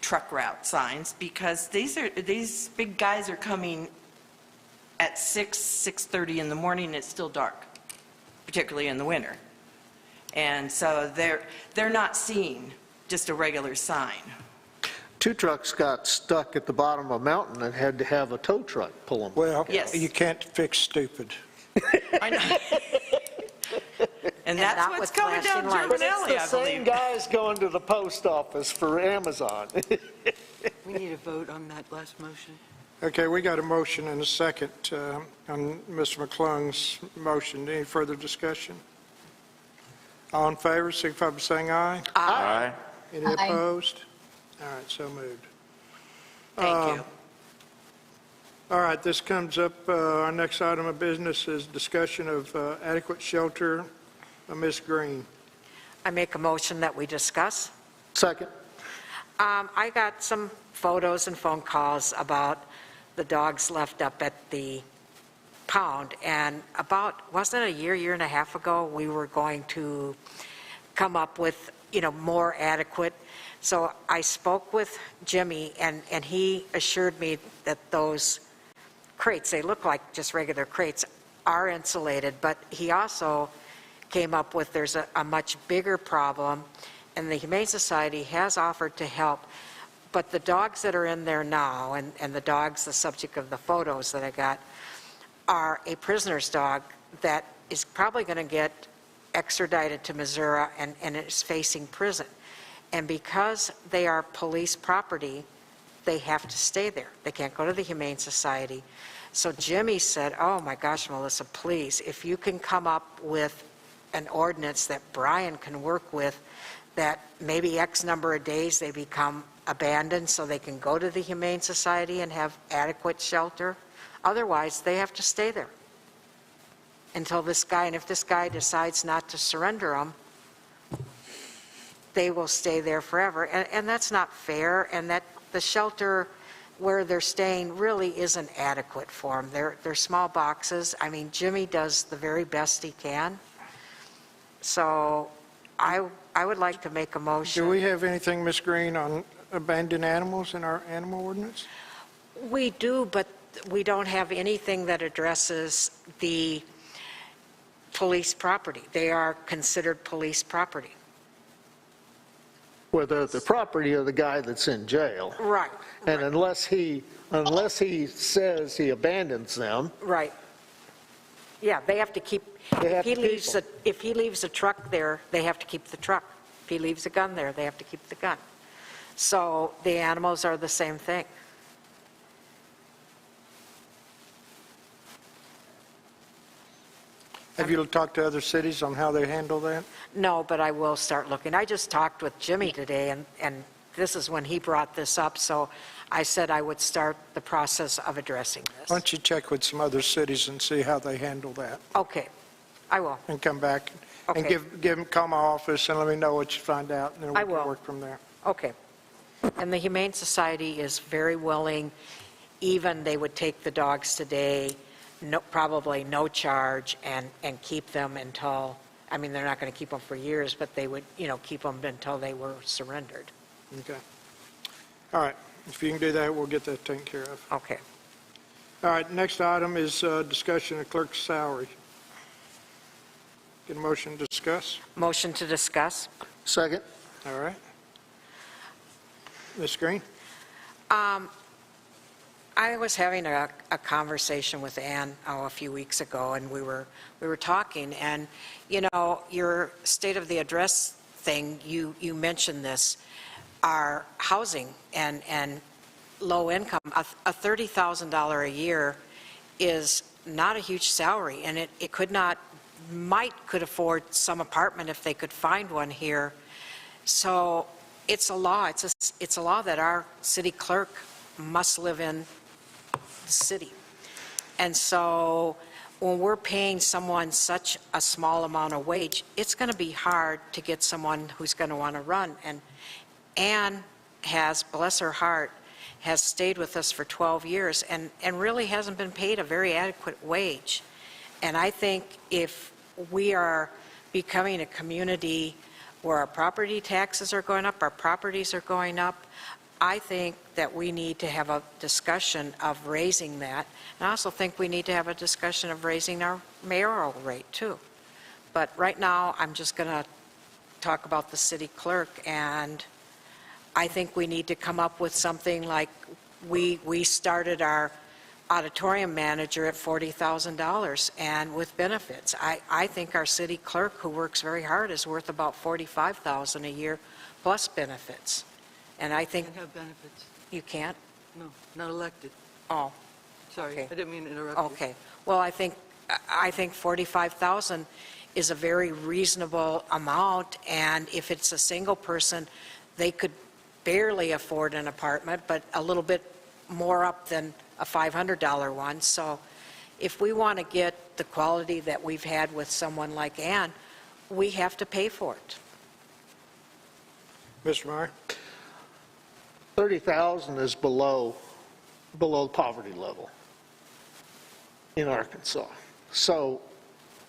truck route signs, because these big guys are coming at 6:30 in the morning. It's still dark, particularly in the winter. And so they're not seeing just a regular sign. 2 trucks got stuck at the bottom of a mountain and had to have a tow truck pull them. Well, Yes. you can't fix stupid. I know. And that's not what's with coming down flashing lights. But it's Germanelli, the I same believe. guys going to the post office for Amazon. We need a vote on that last motion. Okay, we got a motion and a second on Mr. McClung's motion. Any further discussion? All in favor, signify by saying aye. Aye. Any opposed? All right, so moved. Thank you. All right, this comes up, our next item of business is discussion of adequate shelter. Ms. Green. I make a motion that we discuss. Second. I got some photos and phone calls about the dogs left up at the pound, and wasn't it a year and a half ago, we were going to come up with, more adequate. So I spoke with Jimmy, and he assured me that those crates, they look like just regular crates, are insulated, but he also came up with there's a much bigger problem, and the Humane Society has offered to help. But the dogs that are in there now, and the dogs, the subject of the photos that I got, are a prisoner's dog that is probably going to get extradited to Missouri and is facing prison. And because they are police property, they have to stay there. They can't go to the Humane Society. So Jimmy said, oh my gosh, Melissa, please, if you can come up with an ordinance that Brian can work with, that maybe X number of days they become abandoned so they can go to the Humane Society and have adequate shelter. Otherwise, they have to stay there until this guy, and if this guy decides not to surrender them, they will stay there forever. And that's not fair, and that the shelter where they're staying really isn't adequate for them. They're small boxes. I mean, Jimmy does the very best he can. So I would like to make a motion. Do we have anything, Ms. Green, on abandoned animals in our animal ordinance? We do, but we don't have anything that addresses the police property. They are considered police property. Where they're the property of the guy that's in jail. Right. And unless he says he abandons them, Right. Yeah, they have to keep, They have if he to keep them. if he leaves a truck there, they have to keep the truck. If he leaves a gun there, they have to keep the gun. So the animals are the same thing. Have you talked to other cities on how they handle that? No, but I will start looking. I just talked with Jimmy today, and this is when he brought this up, so I said I would start the process of addressing Why this. don't you check with some other cities and see how they handle that, Okay, I will. and come back and Okay. call my office and let me know what you find out, and then we I can will. work from there. Okay. And the Humane Society is very willing, even they would take the dogs today, probably no charge, and keep them until, I mean, they're not going to keep them for years, but they would, keep them until they were surrendered. Okay. All right, if you can do that, we'll get that taken care of. Okay. All right, next item is discussion of clerk's salary. Get a motion to discuss? Motion to discuss. second. All right. Ms. Green? I was having a conversation with Ann a few weeks ago, and we were talking, and, your state of the address thing, you mentioned this, our housing and low income, a $30,000 a year is not a huge salary, and it could afford some apartment if they could find one here. So it's a law. It's a law that our city clerk must live in the city. And so when we're paying someone such a small amount of wage, it's going to be hard to get someone who's going to want to run. And Ann has, bless her heart, has stayed with us for 12 years and really hasn't been paid a very adequate wage. And I think if we are becoming a community where our property taxes are going up, our properties are going up, I think that we need to have a discussion of raising that. And I also think we need to have a discussion of raising our mayoral rate too. But right now, I'm just going to talk about the city clerk, and I think we need to come up with something like we started our auditorium manager at $40,000 and with benefits. I think our city clerk, who works very hard, is worth about $45,000 a year plus benefits. And I think Can't have benefits. you can't? No, not elected. Oh, Sorry, Okay. I didn't mean to interrupt you. okay. Well, I think $45,000 is a very reasonable amount, and if it's a single person, they could barely afford an apartment, but a little bit more up than a $500 one. So if we want to get the quality that we've had with someone like Ann, we have to pay for it. Mr. Meyer? 30,000 is below poverty level in Arkansas. So,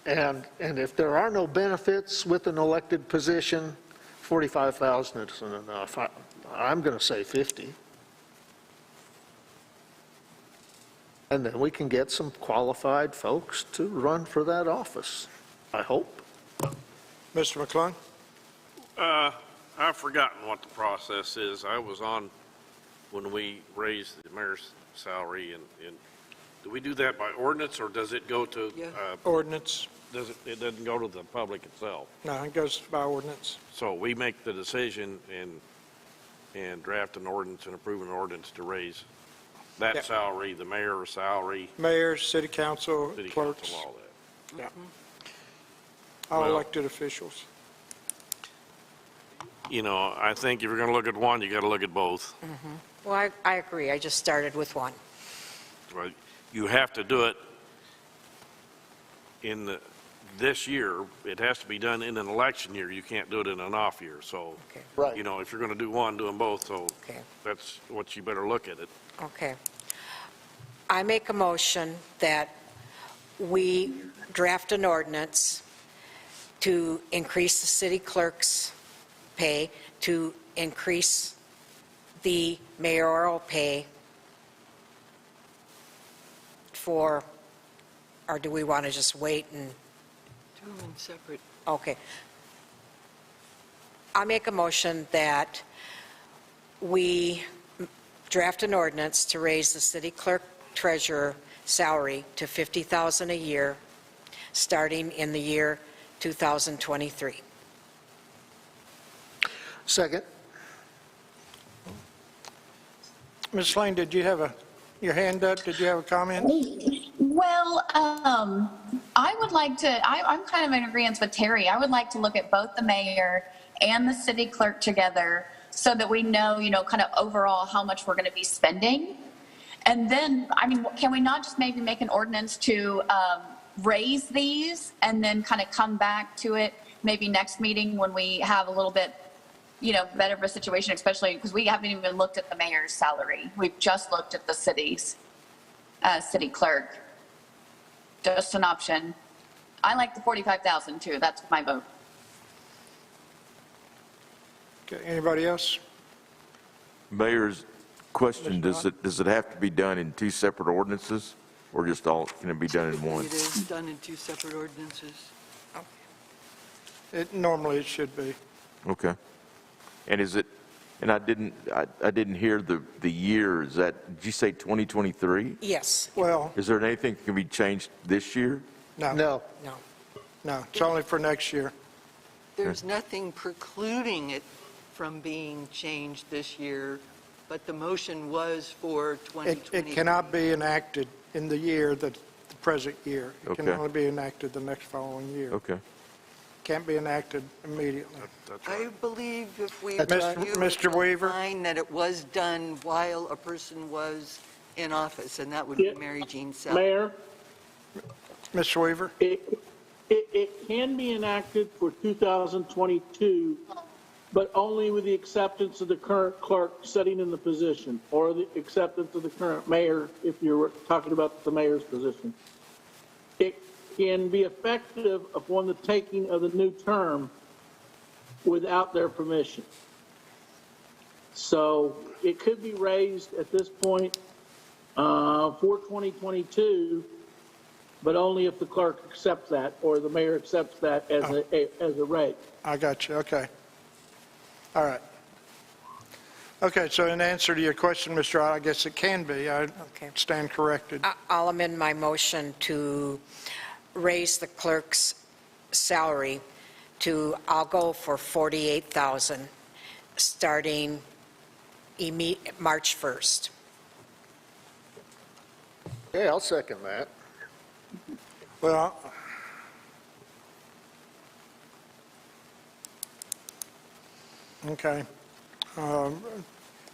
and if there are no benefits with an elected position, 45,000 isn't enough. I'm going to say 50. And then we can get some qualified folks to run for that office, I hope. Mr. McClung? I've forgotten what the process is. I was on when we raised the mayor's salary, and do we do that by ordinance, or does it go to, Yeah. Ordinance? it doesn't go to the public itself? No, it goes by ordinance. So we make the decision and draft an ordinance and approve an ordinance to raise Yeah. that salary, the mayor's salary, Mayor, city council, city clerks, council, all that. yeah. All Well- elected officials. I think if you're going to look at one, you got to look at both. Well, I agree. I just started with one. Right? You have to do it this year. It has to be done in an election year. You can't do it in an off year. So, Okay. Right. if you're going to do one, do them both. So Okay. that's what you better look at it. Okay. I make a motion that we draft an ordinance to increase the city clerk's pay, to increase the mayoral pay for, or do we want to just wait and, Do them in separate. okay. I make a motion that we draft an ordinance to raise the city clerk treasurer salary to $50,000 a year, starting in the year 2023. Second. Ms. Lane, did you have your hand up? Did you have a comment? Well, I would like to, I'm kind of in agreement with Terry. I would like to look at both the mayor and the city clerk together so that we know, kind of overall how much we're going to be spending. And then, can we not just maybe make an ordinance to raise these and then kind of come back to it maybe next meeting when we have a little bit, better of a situation, especially because we haven't even looked at the mayor's salary. We've just looked at the city's city clerk. Just an option. I like the 45,000 too. That's my vote. Okay, anybody else? Mayor's question, Mr. does it have to be done in two separate ordinances, or just all, can it be done in one? It is done in two separate ordinances. Normally it should be. Okay. And is it And I didn't hear the year. Is that, did you say 2023? Yes, Well, Is there anything that can be changed this year? no, No, no. it's only for next year. There's nothing precluding it from being changed this year, but the motion was for 2023. It cannot be enacted in the year, the present year. It can Okay. only be enacted the next following year. Okay. Can't be enacted immediately. That's I right. believe if we That's right. review Mr. Weaver? find that it was done while a person was in office, and that would be Yeah. Mary Jean Self. Mayor, Mr. Weaver? it can be enacted for 2022, but only with the acceptance of the current clerk sitting in the position, or the acceptance of the current mayor, if you're talking about the mayor's position. It can be effective upon the taking of the new term without their permission. So it could be raised at this point for 2022, but only if the clerk accepts that, or the mayor accepts that as a rate. I got you, okay. All right. Okay, so in answer to your question, Mr. Ott, I guess it can be. I Okay. stand corrected. I'll amend my motion to raise the clerk's salary to, I'll go for 48,000, starting March 1st. okay, I'll second that. Well, okay.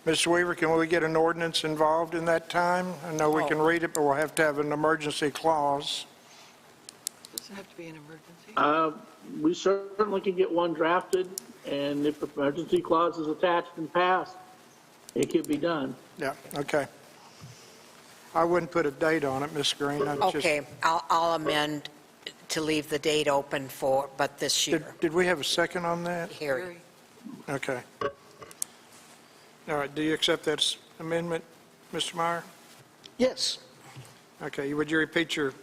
Mr. Weaver, can we get an ordinance involved in that time? I know we can read it, but we'll have to have an emergency clause. Does it have to be an emergency? We certainly can get one drafted, and if the emergency clause is attached and passed, it could be done. Yeah, okay. I wouldn't put a date on it, Ms. Green. I'd just- Okay, I'll amend to leave the date open for, but this year. Did we have a second on that? Hearing. Okay. All right, do you accept that amendment, Mr. Meyer? Yes, Okay, would you repeat your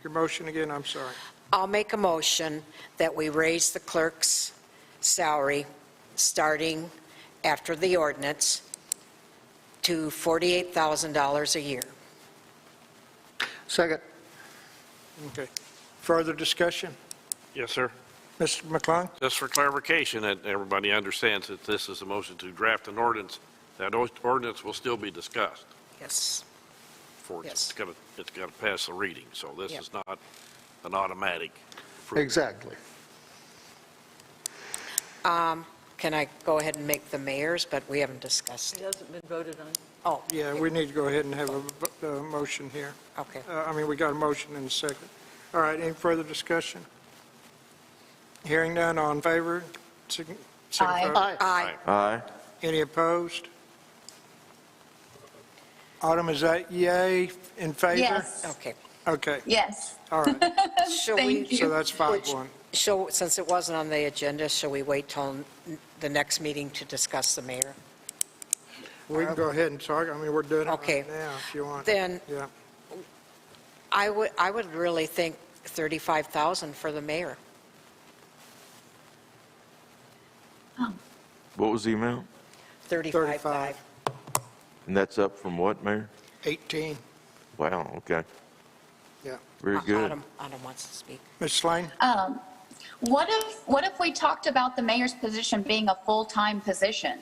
motion again? I'm sorry. I'll make a motion that we raise the clerk's salary, starting after the ordinance, to $48,000 a year. second. Okay. Further discussion? Yes, sir. Mr. McClung? Just for clarification, that everybody understands that this is a motion to draft an ordinance, that ordinance will still be discussed Yes. before Yes. it's got to pass the reading. So this Yep. is not an automatic approval. Exactly. Can I go ahead and make the mayor's, but we haven't discussed It it? hasn't been voted on. Oh, Yeah, we need to go ahead and have a motion here. okay. We got a motion in a second. All right, any further discussion? Hearing none, all in favor? Signify- Aye. Aye. Aye. Any opposed? Autumn, is that yay, in favor? Yes, Okay. Okay, yes. all right. Shall we, Thank you. So that's 5-1. since it wasn't on the agenda, shall we wait till the next meeting to discuss the mayor? We can go ahead and talk, we're doing it Okay. right now if you want. Then Yeah, I would really think 35,000 for the mayor. What was the amount? 35,500. And that's up from what, Mayor? 18, Wow, okay. yeah. Very good. Autumn wants to speak. Ms. Slane? What if we talked about the mayor's position being a full-time position?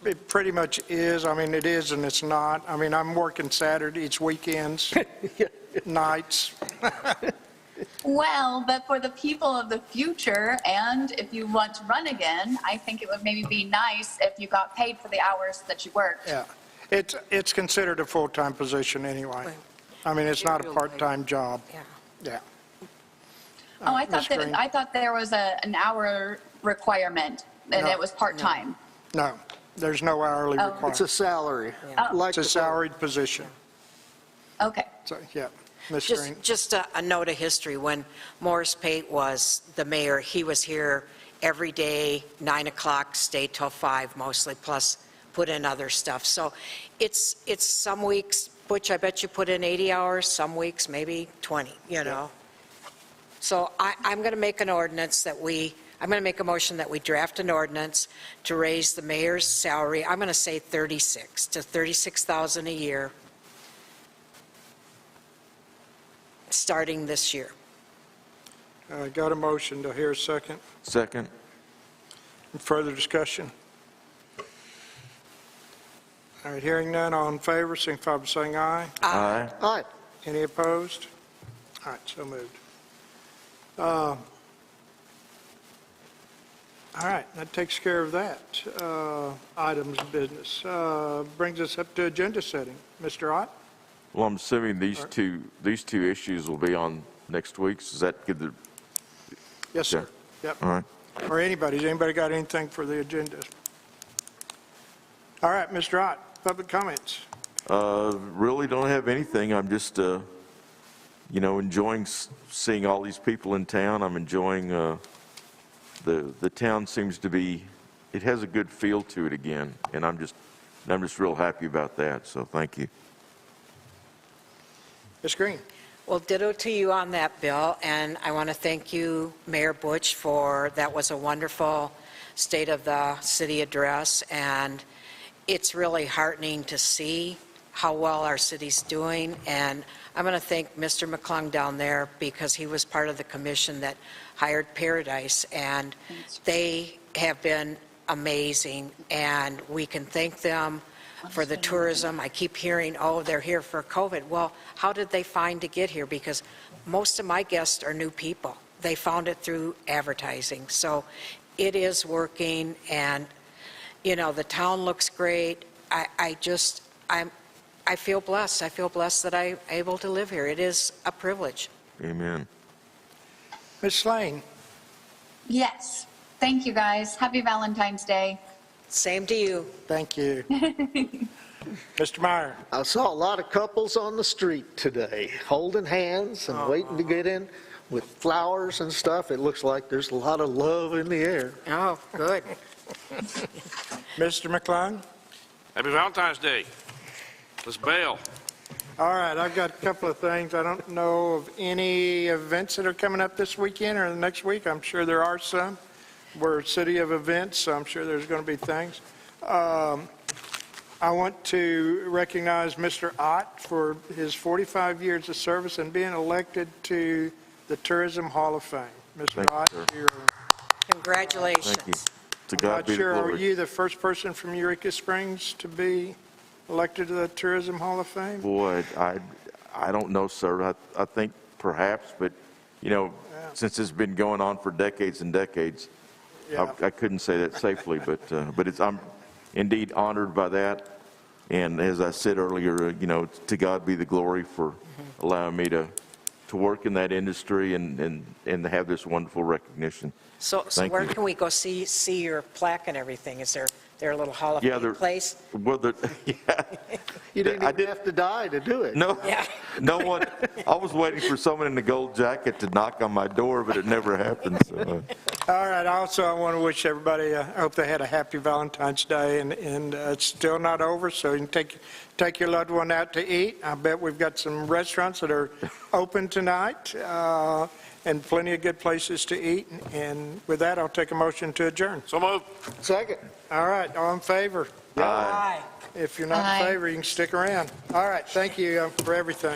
It pretty much is, it is and it's not. I'm working Saturdays, weekends, nights. Well, but for the people of the future, and if you want to run again, I think it would maybe be nice if you got paid for the hours that you worked. Yeah, it's considered a full-time position anyway. It's not a part-time job, Yeah. yeah. Oh, I Ms. Green? thought there was an hour requirement, and No. it was part-time. No, there's no hourly Oh. It's requirement. a salary. Like It's a the- salaried position, Okay. so, yeah. Ms. Green? Just a note of history, when Morris Pate was the mayor, he was here every day, 9 o'clock, stayed till 5 mostly, plus put in other stuff. So it's some weeks, Butch, I bet you put in 80 hours, some weeks maybe 20, you know? So I'm going to make an ordinance that we I'm going to make a motion that we draft an ordinance to raise the mayor's salary, I'm going to say 36, to 36,000 a year, starting this year. Got a motion. Do I hear a second? Second. Further discussion? All right, hearing none, all in favor, signify by saying aye. Aye. Aye. Any opposed? All right, so moved. All right, that takes care of that items of business. Brings us up to agenda setting. Mr. Ott? Well, I'm assuming these two issues will be on next week's. Does that give the, Yes, sir. Okay. Yep. all right? Or anybody. Anybody got anything for the agenda? All right, Mr. Ott, public comments. Really don't have anything. I'm just, enjoying seeing all these people in town. I'm enjoying, the town seems to be, it has a good feel to it again, and I'm just real happy about that, so thank you. Ms. Green? Well, ditto to you on that, Bill, and I want to thank you, Mayor Butch, that was a wonderful State of the City address, and it's really heartening to see how well our city's doing, and I'm going to thank Mr. McClung down there because he was part of the commission that hired Paradise, and they have been amazing, and we can thank them for the tourism. I keep hearing, oh, they're here for COVID. Well, how did they find to get here? Because most of my guests are new people. They found it through advertising. So it is working, and, the town looks great. I feel blessed. I feel blessed that I'm able to live here. It is a privilege. Amen. Ms. Slane? Yes. Thank you, guys. Happy Valentine's Day. Same to you. Thank you. Mr. Meyer? I saw a lot of couples on the street today, holding hands and waiting to get in with flowers and stuff. It looks like there's a lot of love in the air. Oh, good. Mr. McClung? Happy Valentine's Day. Let's bail. All right, I've got a couple of things. I don't know of any events that are coming up this weekend or the next week. I'm sure there are some. We're a city of events, so I'm sure there's going to be things. I want to recognize Mr. Ott for his 45 years of service and being elected to the Tourism Hall of Fame. Mr. Thank you, Ott, sir. you're, Congratulations. Thank you. To I'm God not be the sure, are glory. you the first person from Eureka Springs to be elected to the Tourism Hall of Fame? Boy, I don't know, sir. I think perhaps, but, since it's been going on for decades and decades, Yeah. I couldn't say that safely, but I'm indeed honored by that. And as I said earlier, to God be the glory for allowing me to work in that industry and to have this wonderful recognition. So Thank where you. can we go see your plaque and everything? Is there a little Hall of Yeah, Fame place? Well, yeah. You didn't I even did- have to die to do it. No, Yeah. no one, I was waiting for someone in the gold jacket to knock on my door, but it never happened, so. All right, also, I want to wish everybody, I hope they had a happy Valentine's Day, and it's still not over, so you can take your loved one out to eat. I bet we've got some restaurants that are open tonight, and plenty of good places to eat. And with that, I'll take a motion to adjourn. So moved. Second. All right, all in favor? Aye. If you're not in Aye. favor, you can stick around. All right, thank you for everything.